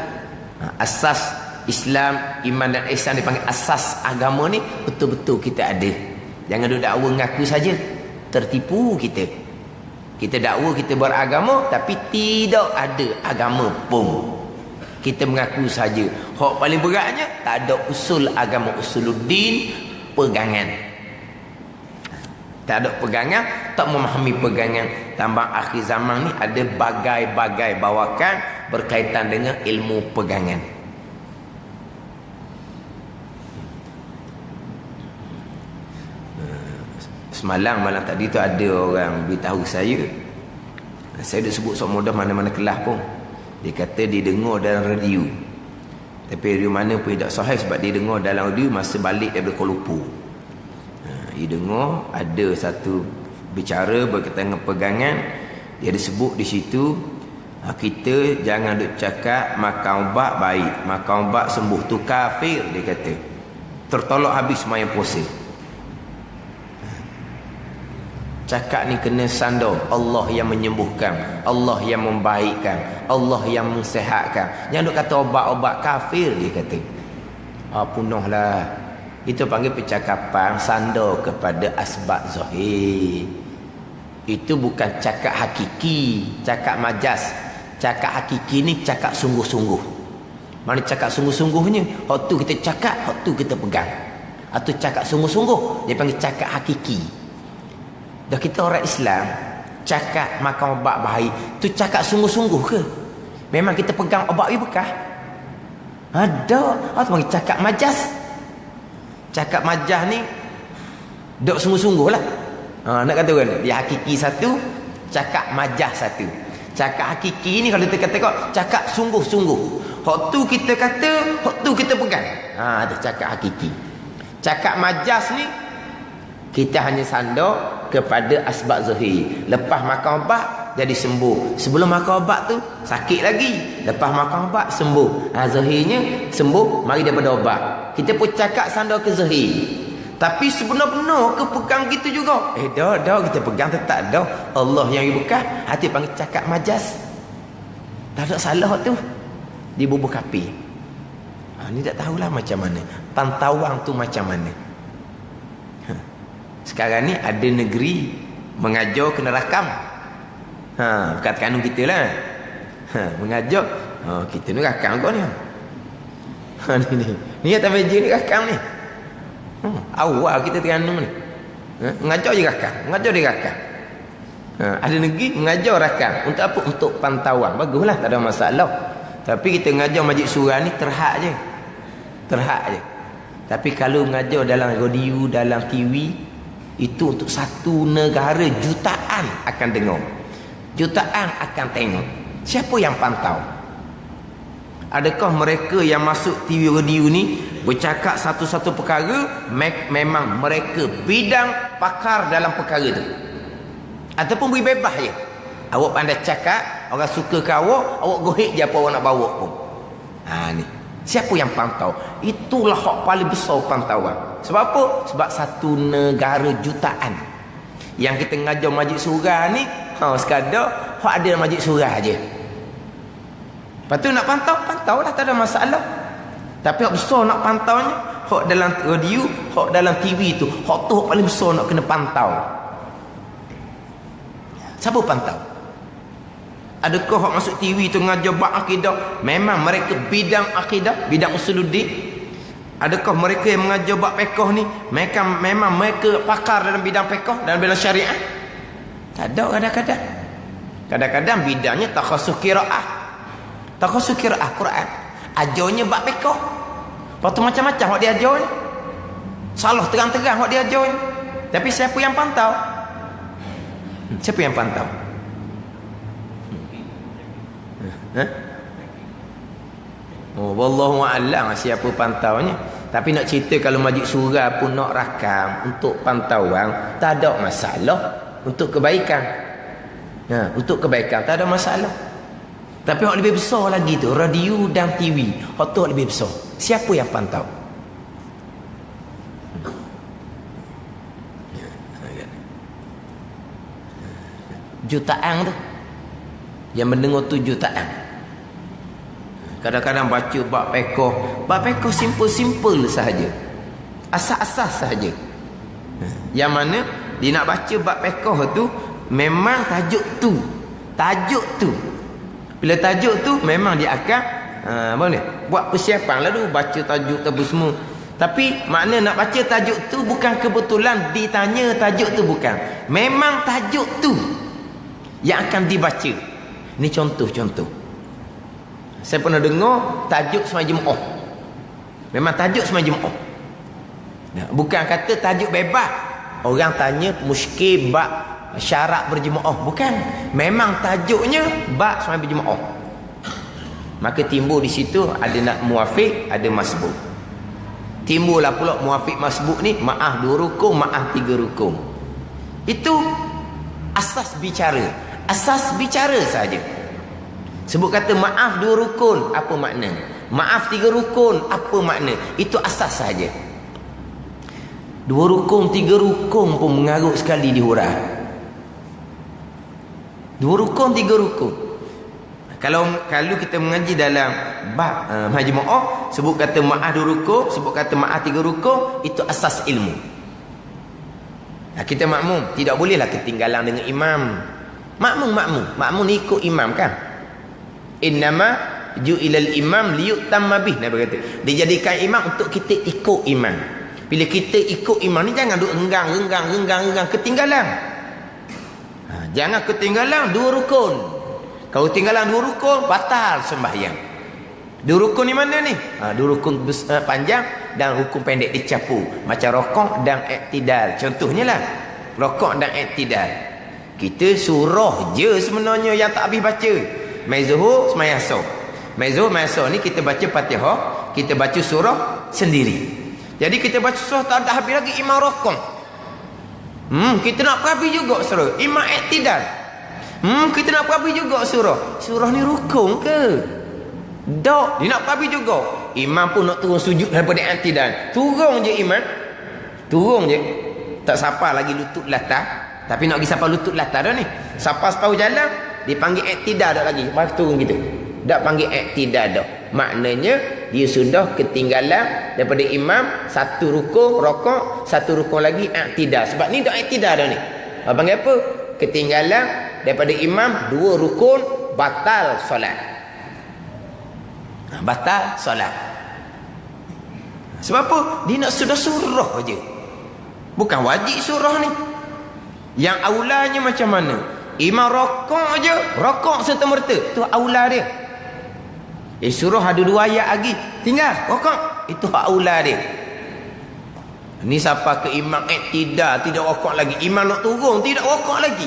Asas Islam, iman dan ihsan dipanggil asas agama ni betul-betul kita ada. Jangan duk dakwa ngaku saja. Tertipu kita. Kita dakwa kita beragama tapi tidak ada agama pun. Kita mengaku saja. Hak paling beratnya tak ada usul agama, usuluddin, pegangan. Tak ada pegangan, tak memahami pegangan. Tambah akhir zaman ni ada bagai-bagai bawakan berkaitan dengan ilmu pegangan. Malam tadi tu ada orang beritahu saya dah sebut sok mudah mana-mana kelas pun. Dia kata dia dengar dalam radio. Tapi radio mana pun tak sahih sebab dia dengar dalam radio masa balik daripada Kuala Lumpur. Dia dengar ada satu bicara berkaitan dengan pegangan. Dia ada sebut di situ, kita jangan duk cakap makan ubat baik, makan ubat sembuh tu kafir, dia kata. Tertolak habis sembahyang puasa. Cakap ni kena sandar Allah yang menyembuhkan, Allah yang membaikkan, Allah yang mensihatkan. Yang duk kata obat-obat kafir, dia kata. Punahlah. Itu panggil percakapan sandar kepada asbab zahir. Itu bukan cakap hakiki, cakap majas. Cakap hakiki ni cakap sungguh-sungguh. Mana cakap sungguh-sungguhnya? Hak tu kita cakap, hak tu kita pegang. Atau cakap sungguh-sungguh, dia panggil cakap hakiki. Dah kita orang Islam cakap makan obat baik tu cakap sungguh-sungguh ke? Memang kita pegang obat ni bekas? Ada. Atau panggil cakap majas. Cakap majas ni dok sungguh-sungguh lah. Nak kata kan dia hakiki satu, cakap majas satu. Cakap hakiki ni kalau kita kata cakap sungguh-sungguh. Hak tu kita kata, hak tu kita pegang. Itu cakap hakiki. Cakap majas ni kita hanya sandar kepada asbab zahir. Lepas makan obat jadi sembuh. Sebelum makan obat tu sakit lagi. Lepas makan obat sembuh. Zahirnya sembuh mari daripada obat. Kita pun cakap sandar ke zahir. Tapi sebenar-benar ke pegang gitu juga. Dah kita pegang tetap dah. Allah yang bekas, hati panggil cakap majas. Tak ada salah tu. Di bubuh kapi. Ni tak tahulah macam mana. Pantauan tu macam mana. Sekarang ni ada negeri mengajar kena rakam. Bukan kanun kita lah. Mengajar. Kita ni rakam kau ni. Ni atas meja ni rakam ni. Awal kita teranum ni. Mengajar je rakam. Mengajar dia rakam. Ada negeri mengajar rakam. Untuk apa? Untuk pantauan. Baguslah, tak ada masalah. Tapi kita mengajar majlis surah ni terhad je. Terhad je. Tapi kalau mengajar dalam radio, dalam TV, itu untuk satu negara jutaan akan dengar. Jutaan akan tengok. Siapa yang pantau? Adakah mereka yang masuk TV radio ni bercakap satu-satu perkara memang mereka bidang pakar dalam perkara tu? Ataupun beri bebas je? Awak pandai cakap, Orang suka ke awak gohek je apa awak nak bawa pun. Ni. Siapa yang pantau? Itulah hak paling besar pantauan. Sebab apa? Sebab satu negara jutaan. Yang kita ngajar majlis surah ni, sekadar hak ada majlis surah aje. Lepas tu nak pantau dah, tak ada masalah. Tapi hak besar nak pantaunya, hak dalam radio, hak dalam TV tu, hak tu hak paling besar nak kena pantau. Siapa pantau? Adakah hak masuk TV tu ngajar bab akidah? Memang mereka bidang akidah, bidang usuluddin. Adakah mereka yang mengajar bab fiqh ni memang mereka pakar dalam bidang fiqh, dalam bidang syariah? Tak ada kadang-kadang. Kadang-kadang bidangnya takhasus qiraah. Takhasus qiraah Quran. Ajarnya bab fiqh. Lepas tu macam-macam hak dia ajar ni. Salah terang-terang hak dia ajar ni. Tapi siapa yang pantau? Siapa yang pantau? Wallahu a'lam siapa pantaunya. Tapi nak cerita kalau majlis surah pun nak rakam untuk pantauan, tak ada masalah. Untuk kebaikan. Untuk kebaikan tak ada masalah. Tapi hak lebih besar lagi tu, radio dan TV. Hak tu lebih besar. Siapa yang pantau? Jutaan tu. Yang mendengar tu jutaan. Kadang-kadang baca bab fiqh. Bab fiqh simple-simple sahaja. Asas-asas sahaja. Yang mana dia nak baca bab fiqh tu memang tajuk tu. Tajuk tu. Bila tajuk tu memang dia akan buat persiapan lalu baca tajuk tu semua. Tapi makna nak baca tajuk tu bukan kebetulan ditanya tajuk tu, bukan. Memang tajuk tu yang akan dibaca. Ini contoh-contoh. Saya pernah dengar tajuk semai Jumaat. Memang tajuk semai Jumaat. Bukan kata tajuk bebas. Orang tanya muskil bab syarat berjemaah. Bukan. Memang tajuknya bab semai berjemaah. Maka timbul di situ ada nak muafiq, ada masbuk. Timbullah pula muafiq masbuk ni, maaf 2 rukun, maaf 3 rukun. Itu asas bicara. Asas bicara saja. Sebut kata maaf 2 rukun, apa makna? Maaf 3 rukun, apa makna? Itu asas saja. 2 rukun, 3 rukun pun mengarut sekali di hurah. 2 rukun, 3 rukun. Kalau kita mengaji dalam bab majmu'ah, sebut kata maaf 2 rukun, sebut kata maaf 3 rukun, itu asas ilmu. Kita makmum, tidak bolehlah ketinggalan dengan imam. Makmum ni ikut imam kan? Innama ju'ilal imam liyutamma bih, Nabi kata. Dijadikan imam untuk kita ikut imam. Bila kita ikut imam ni jangan duk renggang ketinggalan. Jangan ketinggalan 2 rukun. Kalau ketinggalan 2 rukun batal sembahyang. 2 rukun ni mana ni? 2 rukun panjang dan rukun pendek dicapu. Macam rokok dan iktidal. Contohnya lah rokok dan iktidal. Kita surah je sebenarnya yang tak habis baca. Mai zuhur, semai asar. Mai zuhur, mai asar ni kita baca Fatihah, kita baca surah sendiri. Jadi kita baca surah tak ada habis lagi imam rokok. Kita nak habis juga surah. Imam iktidal. Kita nak habis juga surah. Surah ni rukun ke? Tak, dia nak habis juga. Imam pun nak turun sujud daripada iktidal. Turun je imam. Turun je. Tak sapa lagi lutut latah. Tapi nak pergi sapa lutut latah dah ni. Sapa separuh jalan, dipanggil iktidal dah lagi. Lepas turun gitu. Tak panggil iktidal dah. Maknanya dia sudah ketinggalan daripada imam 1 rukun rokok, 1 rukun lagi iktidal. Sebab ni dah iktidal dah ni. Panggil apa? Ketinggalan daripada imam 2 rukun, batal solat. Batal solat. Sebab apa? Dia nak sudah surah je. Bukan wajib surah ni. Yang aulanya macam mana? Imam rokok je, rokok serta-merta. Tu aula dia. Surah ada 2 ayat lagi, tinggal rokok. Itu hak aula dia. Ni siapa ke imam iktidal, tidak rokok lagi. Imam nak turun, tidak rokok lagi.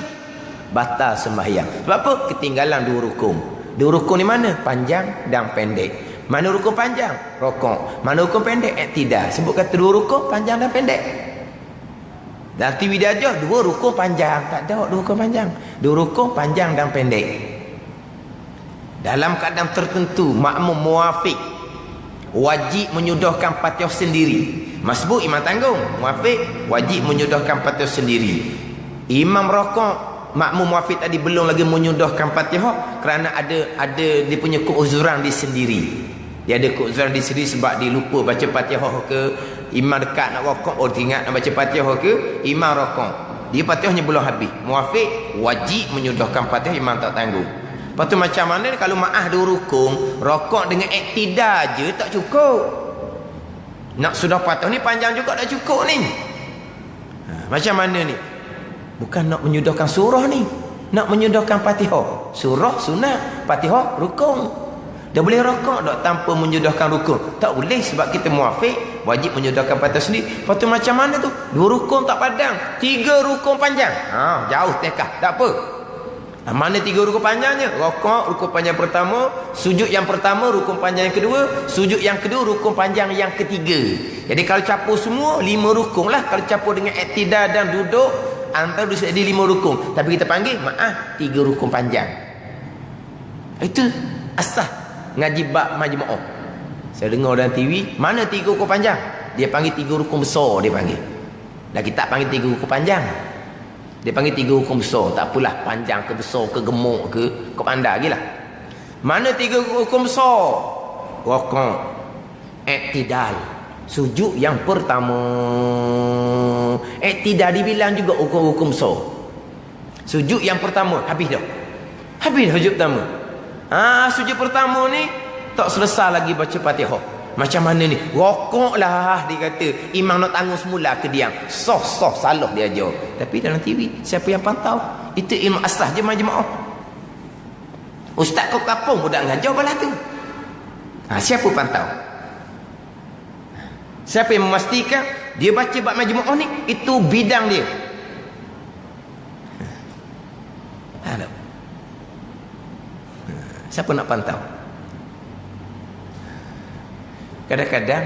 Batal sembahyang. Sebab apa? Ketinggalan 2 rukun. 2 rukun ni mana? Panjang dan pendek. Mana rukun panjang? Rokok. Mana rukun pendek? Iktidal. Sebut kata 2 rukun panjang dan pendek. Dan TV dia ajar 2 rukun panjang. Tak ada 2 rukun panjang. 2 rukun panjang dan pendek. Dalam keadaan tertentu makmum muafiq wajib menyuduhkan Fatihah sendiri. Masbuk imam tanggung, muafiq wajib menyuduhkan Fatihah sendiri. Imam rokok, makmum muafiq tadi belum lagi menyuduhkan Fatihah kerana ada dia punya keuzuran di sendiri. Dia ada keuzuran di sendiri sebab dia lupa baca Fatihah ke, imam dekat nak rokok, ingat nak baca Fatihah ke, imam rokok. Dia Fatihahnya belum habis. Muafiq wajib menyuduhkan Fatihah, imam tak tanggung. Lepas tu macam mana kalau maah dua rukun, rokok dengan iktidal je tak cukup. Nak sudah Fatihah ni panjang juga tak cukup ni. Macam mana ni? Bukan nak menyuduhkan surah ni, nak menyuduhkan Fatihah. Surah sunat, Fatihah rukun. Dah boleh rokok tak tanpa menyuduhkan rukun? Tak boleh sebab kita muafiq wajib menyuduhkan Fatihah sendiri. Lepas tu macam mana tu? Dua rukun tak padang, tiga rukun panjang. Jauh tekah, tak apa. Mana tiga rukun panjangnya? Rokok rukun panjang pertama, sujud yang pertama rukun panjang yang kedua, sujud yang kedua rukun panjang yang ketiga. Jadi kalau capur semua 5 rukun lah. Kalau capur dengan iktidal dan duduk antara jadi 5 rukun. Tapi kita panggil maaf 3 rukun panjang. Itu asah ngaji bab majmu'ah. Saya dengar dalam TV, mana 3 rukun panjang? Dia panggil 3 rukun besar dia panggil. Dan kita panggil 3 rukun panjang. Dia panggil 3 hukum besar. Tak apalah panjang ke besar ke gemuk ke, kau pandai lagi lah. Mana 3 hukum besar? Rokok, iktidal, sujud yang pertama. Iktidal dibilang juga hukum-hukum besar. Sujud yang pertama habis dah. Habis dah sujud pertama. Sujud pertama ni tak selesai lagi baca Fatihah. Macam mana ni? Rokok lah dia kata. Imam nak tanggung semula ke diam. Soh salah dia ajar. Tapi dalam TV siapa yang pantau? Itu ilmu asas je majmu'ah. Ustaz kau kapung budak ngajar balah tu. Siapa pantau? Siapa yang memastikan dia baca bab majmu'ah ni itu bidang dia? Siapa nak pantau? Kadang-kadang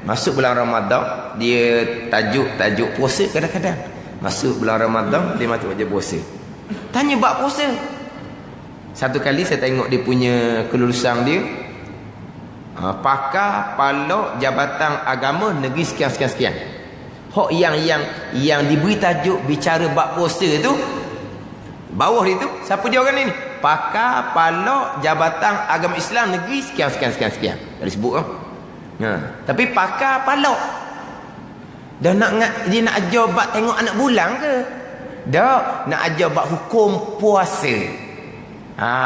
masuk bulan Ramadan dia tajuk puasa. Kadang-kadang masuk bulan Ramadan dia mati wajib puasa. Tanya bab puasa. Satu kali saya tengok dia punya kelulusan dia, pakar palak Jabatan Agama Negeri sekian. Hok yang diberi tajuk bicara bab puasa tu, bawah dia tu siapa dia orang ni? Pakar palak Jabatan Agama Islam Negeri sekian. Dah disebut kan? Tapi pakar palak. Dah dia nak ajar bab tengok anak bulan ke? Dah nak ajar bab hukum puasa.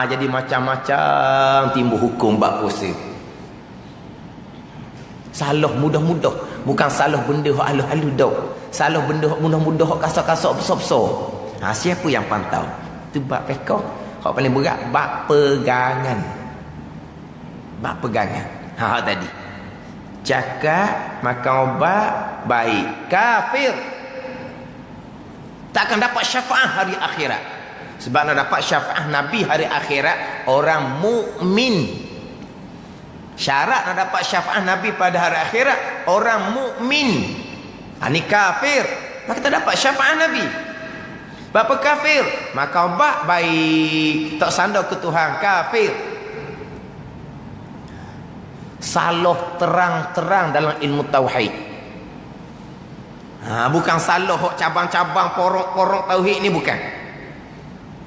Jadi macam-macam timbul hukum bab puasa. Salah mudah-mudah, bukan salah benda hak halus-halus dah. Salah benda hak mudah-mudah hak kasar-kasar besar-besar. Siapa yang pantau? Itu bab fiqh. Hak paling berat bab pegangan. Bab pegangan. Tadi cakap makan obat baik, kafir, takkan dapat syafaat hari akhirat. Sebab nak dapat syafaat Nabi hari akhirat orang mukmin. Syarat nak dapat syafaat Nabi pada hari akhirat orang mukmin. Ini kafir, maka tak dapat syafaat Nabi. Bapa kafir, makan obat baik, tak sandar ke Tuhan, kafir. Salah terang-terang dalam ilmu tauhid. Bukan salah hok cabang-cabang porok-porok tauhid ni, bukan.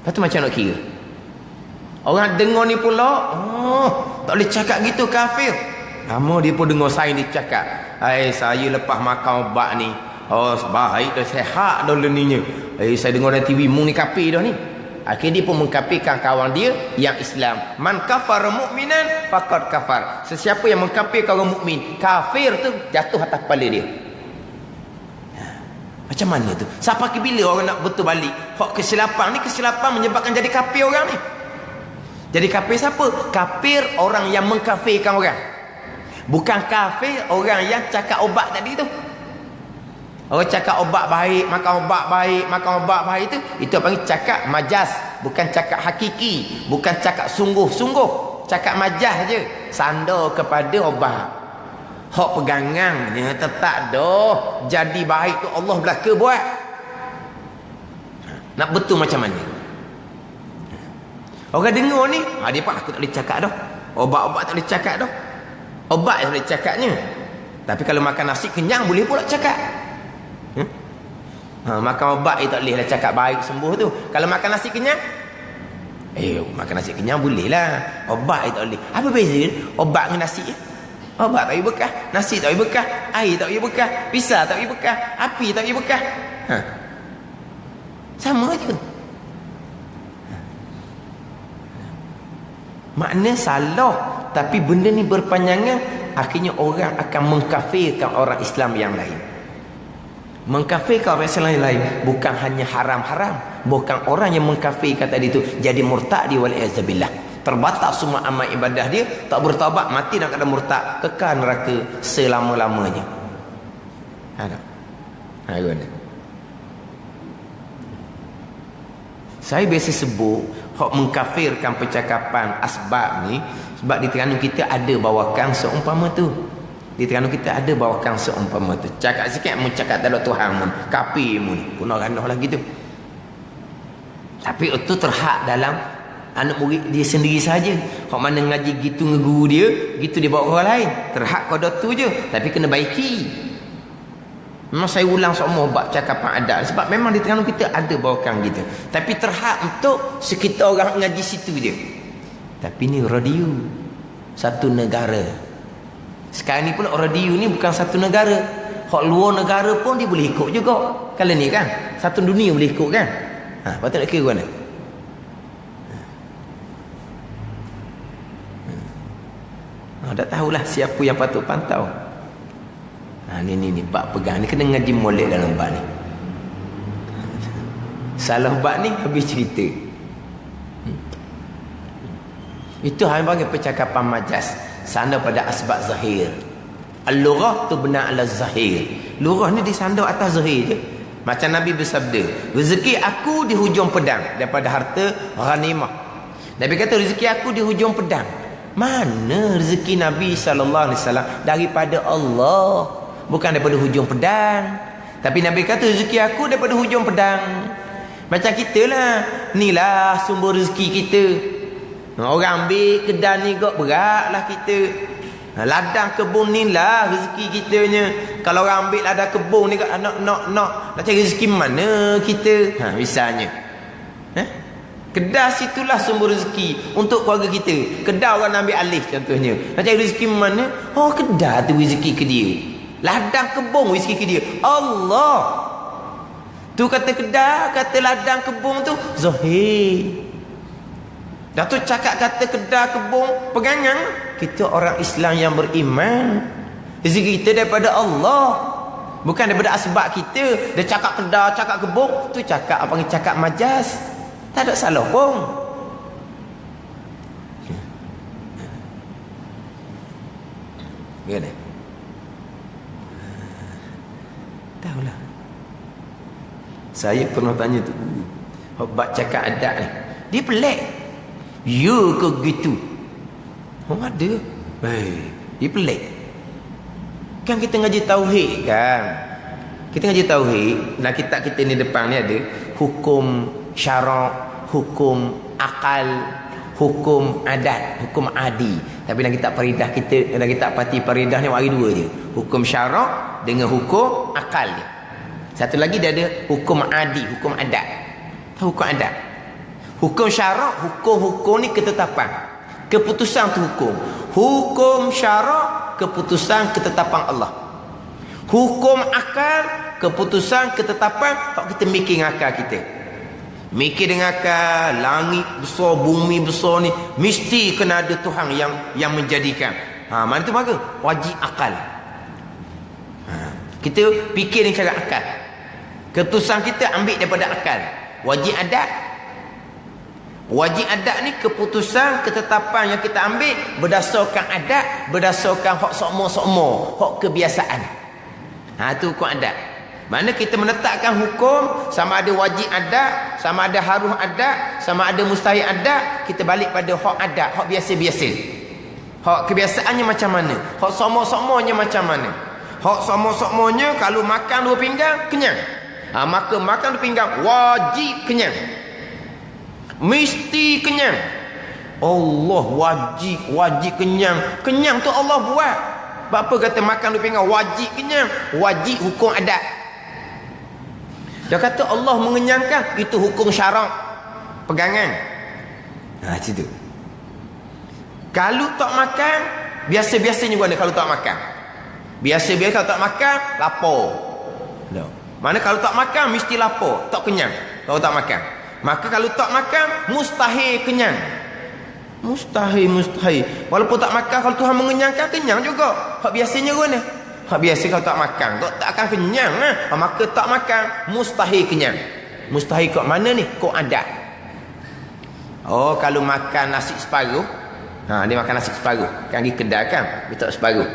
Lepas tu macam nak kira? Orang dengar ni pula, tak boleh cakap gitu, kafir. Lama dia pun dengar saya ni cakap, saya lepas makan obat ni, baik dah, sehat dah leninya. Saya dengar dalam TV, mu ni kafir dah ni. Akhirnya dia pun mengkafirkan kawan dia yang Islam. Man kafara mu'minan faqad kafar. Sesiapa yang mengkafirkan orang mukmin, kafir tu jatuh atas kepala dia. Macam mana tu? Sampai ke bila orang nak betul balik? Hak kesilapan ni, kesilapan menyebabkan jadi kafir orang ni. Jadi kafir siapa? Kafir orang yang mengkafirkan orang. Bukan kafir orang yang cakap obat tadi tu. Orang cakap obat baik, makan obat baik, makan obat baik itu panggil cakap majaz, bukan cakap hakiki, bukan cakap sungguh-sungguh, cakap majaz je, sandar kepada obat. Hak pegangannya tetap dah jadi baik tu Allah belaka buat. Nak betul macam mana? Orang dengar ni, dia pak aku tak boleh cakap dah. Obat-obat tak boleh cakap dah. Obat yang boleh cakapnya. Tapi kalau makan nasi kenyang boleh pula cakap. Makan obat tak boleh lah cakap baik sembuh tu. Kalau makan nasi kenyang, makan nasi kenyang boleh lah. Obat tak boleh. Apa beza obat dengan nasi? Obat tak boleh bekah, nasi tak boleh bekah, air tak boleh bekah, pisau tak boleh bekah, api tak boleh bekah. Sama je. Makna salah, tapi benda ni berpanjangan, akhirnya orang akan mengkafirkan orang Islam yang lain. Mengkafirkan orang Islam yang lain bukan hanya haram-haram, bukan orang yang mengkafirkan tadi tu jadi murtad wal a'zabillah. Terbatal semua amal ibadah dia, tak bertaubat, mati dalam keadaan murtad, kekal neraka selama-lamanya. Guna. Saya biasa sebut hak mengkafirkan percakapan asbab ni sebab di Terengganu kita ada bawakan seumpama tu. Di Terengganu kita ada bawakan seumpama tu. Cakap sikit mu cakap tak ada Tuhan mu, kafir mu ni, punah randah lah gitu. Tapi itu terhad dalam anak murid dia sendiri saja. Hak mana ngaji gitu ngeguru dia, gitu dia bawa orang lain. Terhad kau tu je, tapi kena baiki. Memang saya ulang semua bab cakapan adat sebab memang di Terengganu kita ada bawakan gitu. Tapi terhad untuk sekitar orang ngaji situ je. Tapi ni radio satu negara. Sekarang ni pun radio ni bukan satu negara. Hak luar negara pun dia boleh ikut juga. Kalau ni kan satu dunia boleh ikut kan. Patut nak kira mana? Tak tahulah siapa yang patut pantau. Ni bab pegang ni kena ngaji molek dalam bab ni. Salah bab ni habis cerita. Itu hanya bagi percakapan majas sandar pada asbab zahir. Al-lughah tu benar ala zahir. Lughah ni disandar atas zahir je. Macam Nabi bersabda, rezeki aku di hujung pedang daripada harta ghanimah. Nabi kata rezeki aku di hujung pedang. Mana rezeki Nabi SAW daripada Allah, bukan daripada hujung pedang. Tapi Nabi kata rezeki aku daripada hujung pedang. Macam kita lah, inilah sumber rezeki kita. Orang ambil kedai ni kok berat lah kita. Ladang kebun ni lah rezeki kitanya. Kalau orang ambil ladang kebun ni kok nak cari rezeki mana kita? Misalnya kedai situlah sumber rezeki untuk keluarga kita. Kedai orang ambil alih contohnya. Nak cari rezeki mana? Kedai tu rezeki ke dia. Ladang kebun rezeki ke dia. Allah. Tu kata kedai, kata ladang kebun tu zahir. Dah tu cakap kata kedai kebun pegangan. Kita orang Islam yang beriman. Rezeki kita daripada Allah, bukan daripada asbab kita. Dia cakap kedai, cakap kebun, tu cakap apa panggil cakap majas. Tak ada salah pun. Gimana? Tahulah. Saya pernah tanya tu bab cakap adat ni. Dia pelik. Ya ke gitu? Ada. Dia pelik. Kan kita ngaji tauhid kan? Kita ngaji tauhid. Dalam kitab kita ni depan ni ada hukum syarak, hukum akal, hukum adat, hukum adi. Tapi dalam kitab Faridah kita, dalam kitab Fatih Faridah ni bagi dua je. Hukum syarak dengan hukum akal dia. Satu lagi dia ada hukum adi, hukum adat. Hukum adat. Hukum syarak, hukum-hukum ni ketetapan. Keputusan tu hukum. Hukum syarak, keputusan ketetapan Allah. Hukum akal, keputusan ketetapan hak kita mikir dengan akal kita. Mikir dengan akal, langit besar, bumi besar ni mesti kena ada Tuhan yang menjadikan. Mana tu maka? Wajib akal. Kita fikir dengan cara akal. Keputusan kita ambil daripada akal. Wajib adat. Wajib adat ni keputusan ketetapan yang kita ambil berdasarkan adat, berdasarkan hak sokmo-sokmo, hak kebiasaan. Tu hukum adat. Mana kita menetapkan hukum, sama ada wajib adat, sama ada harus adat, sama ada mustahil adat, kita balik pada hak adat, hak biasa-biasa. Hak kebiasaannya macam mana? Hak sokmo-sokmonya macam mana? Hak sokmo-sokmonya kalau makan 2 pinggang kenyang. Maka makan 2 pinggang wajib kenyang. Mesti kenyang. Allah wajib kenyang. Kenyang tu Allah buat. Apa kata makan lu pinggan wajib kenyang? Wajib hukum adat. Dia kata Allah mengenyangkan, itu hukum syarak pegangan. Situ. Kalau tak makan, biasa-biasanya guna kalau tak makan. Biasa-biasa kalau tak makan, lapar. No. Mana kalau tak makan mesti lapar, tak kenyang kalau tak makan. Maka kalau tak makan mustahil kenyang. Mustahil. Walaupun tak makan, kalau Tuhan mengenyangkan, kenyang juga. Hak biasanya guna. Hak biasa kalau tak makan, kau tak akan kenyang. Maka tak makan mustahil kenyang. Mustahil kat mana ni? Kau adat. Oh, kalau makan nasi separuh, dia makan nasi separuh. Kan pergi kedai kan, dia tak separuh.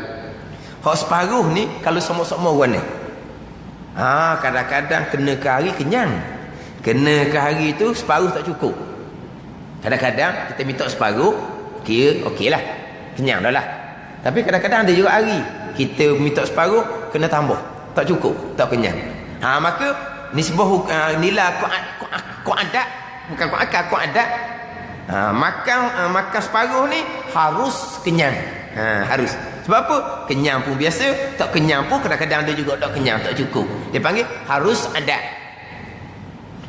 Hak separuh ni kalau semua-semua guna. Kadang-kadang kena ke hari kenyang. Kena ke hari tu separuh tak cukup. Kadang-kadang kita minta separuh, kira okeylah, kenyang dah lah. Tapi kadang-kadang ada juga hari kita minta separuh, kena tambah, tak cukup, tak kenyang. Maka nisbah nilai kau adat, bukan kau akal, kau adat. Makan separuh ni harus kenyang. Harus. Sebab apa? Kenyang pun biasa, tak kenyang pun kadang-kadang ada juga tak kenyang, tak cukup. Dia panggil harus adat.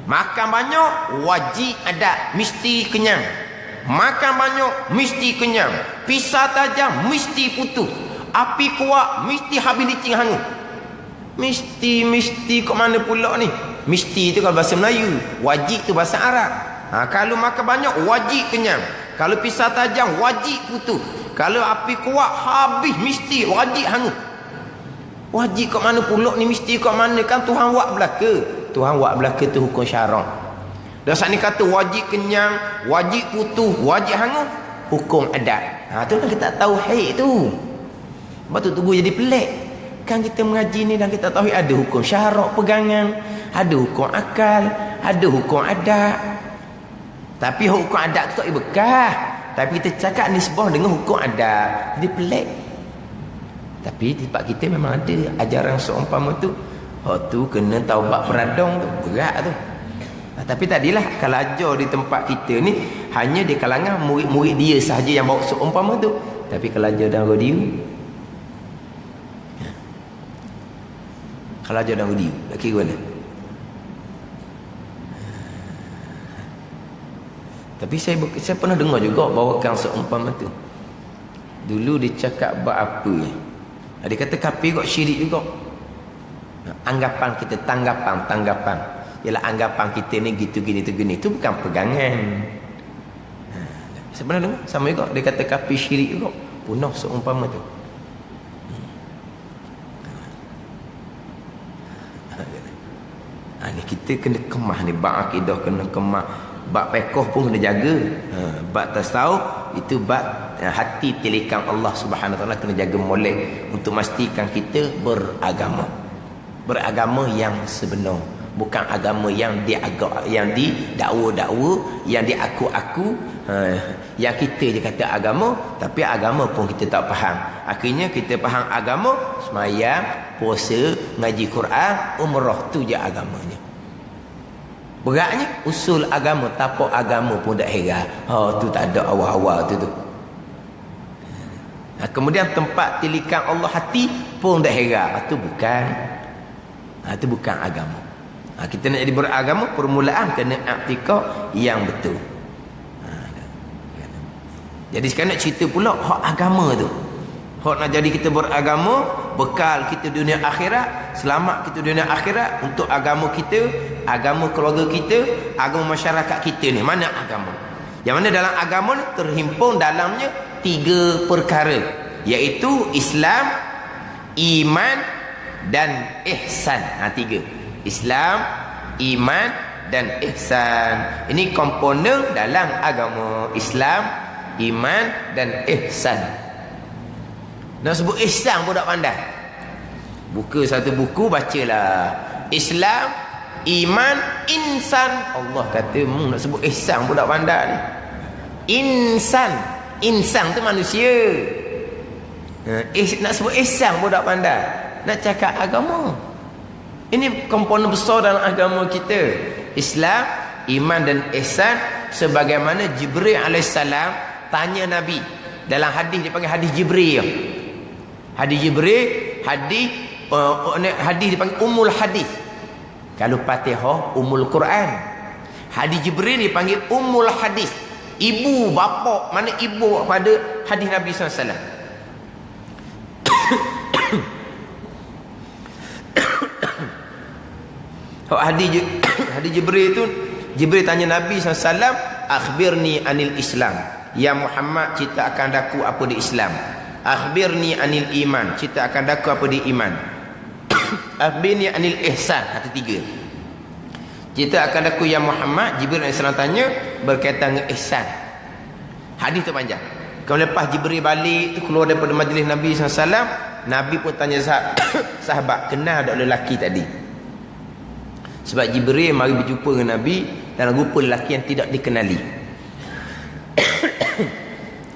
Makan banyak wajib adat, mesti kenyang. Makan banyak mesti kenyang. Pisau tajam mesti putus. Api kuat mesti habis licin hangus. Mesti kat mana pula ni? Mesti tu kalau bahasa Melayu, wajib tu bahasa Arab. Kalau makan banyak wajib kenyang. Kalau pisau tajam wajib putus. Kalau api kuat habis mesti wajib hangus. Wajib kat mana pula ni? Mesti kat mana? Kan Tuhan buat belaka. Tuhan buat belaka tu hukum syarak. Dan saat ni kata wajib kenyang, wajib putus, wajib hangus, hukum adat. Tu kan kita tauhid tu. Sebab tu tubuh jadi pelik. Kan kita mengaji ni dan kita tauhid, ada hukum syarak pegangan, ada hukum akal, ada hukum adat. Tapi hukum adat tu tak bekas. Tapi kita cakap nisbah dengan hukum adat, jadi pelik. Tapi di tempat kita memang ada ajaran seumpama tu. Tu kena taubat beradong tu, berat tu. Tapi tadilah kalau ajar di tempat kita ni hanya di kalangan murid-murid dia sahaja yang bawa seumpama tu. Tapi kalau ajar dalam radio, kalau ajar dalam radio, nak kira mana? Tapi saya pernah dengar juga bawakan seumpama tu. Dulu dia cakap buat apa ni? Dia kata kafir juga, syirik juga. Anggapan kita, tanggapan. Ialah anggapan kita ni gitu gini tu gini. Itu bukan pegangan. Saya pernah dengar sama juga. Dia kata kafir, syirik juga. Punah seumpama tu. Ni kita kena kemah ni. Bab akidah kena kemah. Bab pekoh pun kena jaga. Bab tasawuf itu bab hati tilikan Allah Subhanahu Wa Taala kena jaga molek untuk memastikan kita beragama yang sebenar, bukan agama yang didakwa-dakwa, yang diaku-aku, yang kita je kata agama tapi agama pun kita tak faham. Akhirnya kita faham agama sembahyang, puasa, ngaji Quran, umrah, tu je agamanya. Beratnya usul agama, tapak agama pun dah heran. Tu tak ada awal-awal tu. Kemudian tempat tilikan Allah hati pun dah heran. Tu bukan agama. Kita nak jadi beragama, permulaan kena i'tikad yang betul. Jadi sekarang nak cerita pula hak agama tu. Hak nak jadi kita beragama, bekal kita dunia akhirat, selamat kita dunia akhirat untuk agama kita, agama keluarga kita, agama masyarakat kita ni. Mana agama? Yang mana dalam agama ni terhimpun dalamnya 3 perkara, iaitu Islam, iman dan ihsan. 3. Islam, iman dan ihsan. Ini komponen dalam agama. Islam, iman dan ihsan. Nak sebut ihsan pun tak pandai. Buka satu buku, bacalah Islam, iman, insan. Allah kata nak sebut ihsan pun tak pandai ni. Insan tu manusia. Nak sebut ihsan pun tak pandai. Nak cakap agama. Ini komponen besar dalam agama kita. Islam, iman dan ihsan, sebagaimana Jibril alaihissalam tanya Nabi. Dalam hadis dipanggil hadis Jibril. Hadis Jibril, hadis dipanggil Ummul Hadis. Kalau Fatihah Ummul Quran. Hadis Jibril dipanggil Ummul Hadis. Ibu bapa, mana ibu pada hadis Nabi SAW. Hadis Jibril itu, Jibril tanya Nabi SAW, akhbirni anil Islam. Ya Muhammad, cerita akan daku apa di Islam. Akhbirni anil iman, cerita akan daku apa di iman. Akhbirni anil ihsan, kata 3. Cerita akan daku ya Muhammad, Jibril AS tanya berkaitan dengan ihsan. Hadis tu panjang. Kalau lepas Jibril balik tu keluar daripada majlis Nabi SAW, Nabi pun tanya sahabat, kenal tak lelaki tadi? Sebab Jibril mari berjumpa dengan Nabi dalam rupa lelaki yang tidak dikenali.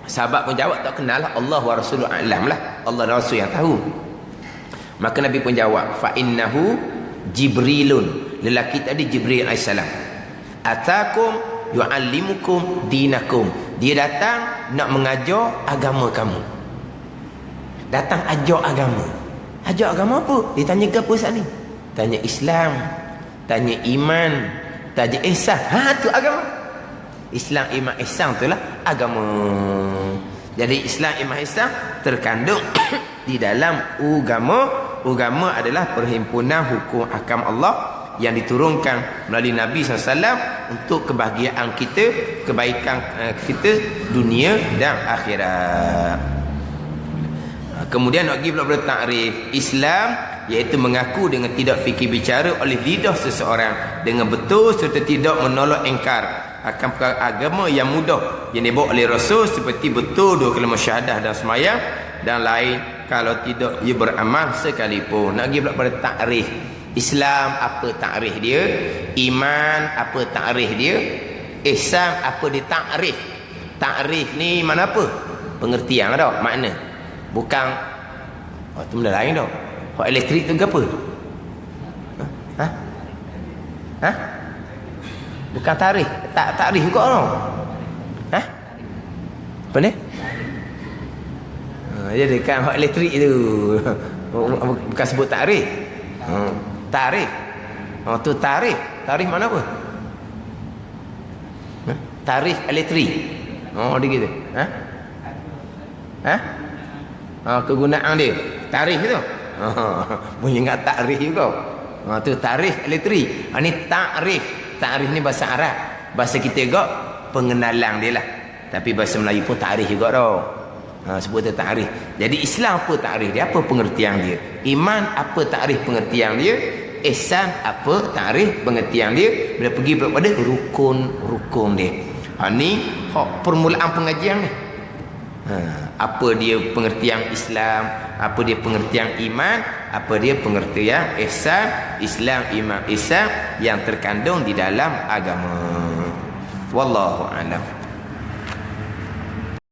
Sahabat pun jawab, tak kenal lah, Allah wa Rasulullah a'lam lah, Allah dan Rasul yang tahu. Maka Nabi pun jawab, fa innahu Jibrilun, lelaki tadi Jibril AS. Atakum yu'allimukum dinakum, dia datang nak mengajar agama kamu. Datang ajar agama. Ajar agama apa? Dia tanya ke apa saat ni? Tanya Islam, tanya iman, tanya ihsan. Tu agama. Islam, iman, ihsan itulah agama. Jadi Islam, iman, ihsan terkandung di dalam agama. Agama adalah perhimpunan hukum ahkam Allah yang diturunkan melalui Nabi SAW untuk kebahagiaan kita, kebaikan kita dunia dan akhirat. Kemudian nak pergi pula pada takrif Islam, iaitu mengaku dengan tidak fikir bicara oleh lidah seseorang dengan betul serta tidak menolak ingkar akan perkara agama yang mudah yang dibawa oleh Rasul, seperti betul 2 kalimah syahadah dan semayang dan lain, kalau tidak ia beramal sekalipun. Nak pergi pula pada takrif Islam, apa takrif dia? Iman, apa takrif dia? Ihsan, apa dia takrif? Takrif ni mana apa? Pengertian dah, makna. Bukan tu benda lain dah. Hak elektrik tu ke apa? Bukan tarikh, takrif juga tau. Apa ni? Jadi kan hak elektrik tu bukan sebut takrif. Tarikh. Tu tarikh. Tarikh mana apa? Tarikh elektrik. Dia gitu. Kegunaan dia. Tarikh tu. Bunyi ingat takrif juga. Tu tarikh elektrik. Ni takrif. Takrif ni bahasa Arab. Bahasa kita juga pengenalan dia lah. Tapi bahasa Melayu pun takrif juga tau. Sebut dia takrif. Jadi Islam apa takrif dia? Apa pengertian dia? Iman apa takrif pengertian dia? Ihsan apa takrif pengertian dia? Bila pergi pada rukun-rukun dia. Ni permulaan pengajian ni. Apa dia pengertian Islam, apa dia pengertian iman, apa dia pengertian ihsan, Islam, iman, ihsan yang terkandung di dalam agama. Wallahu a'lam.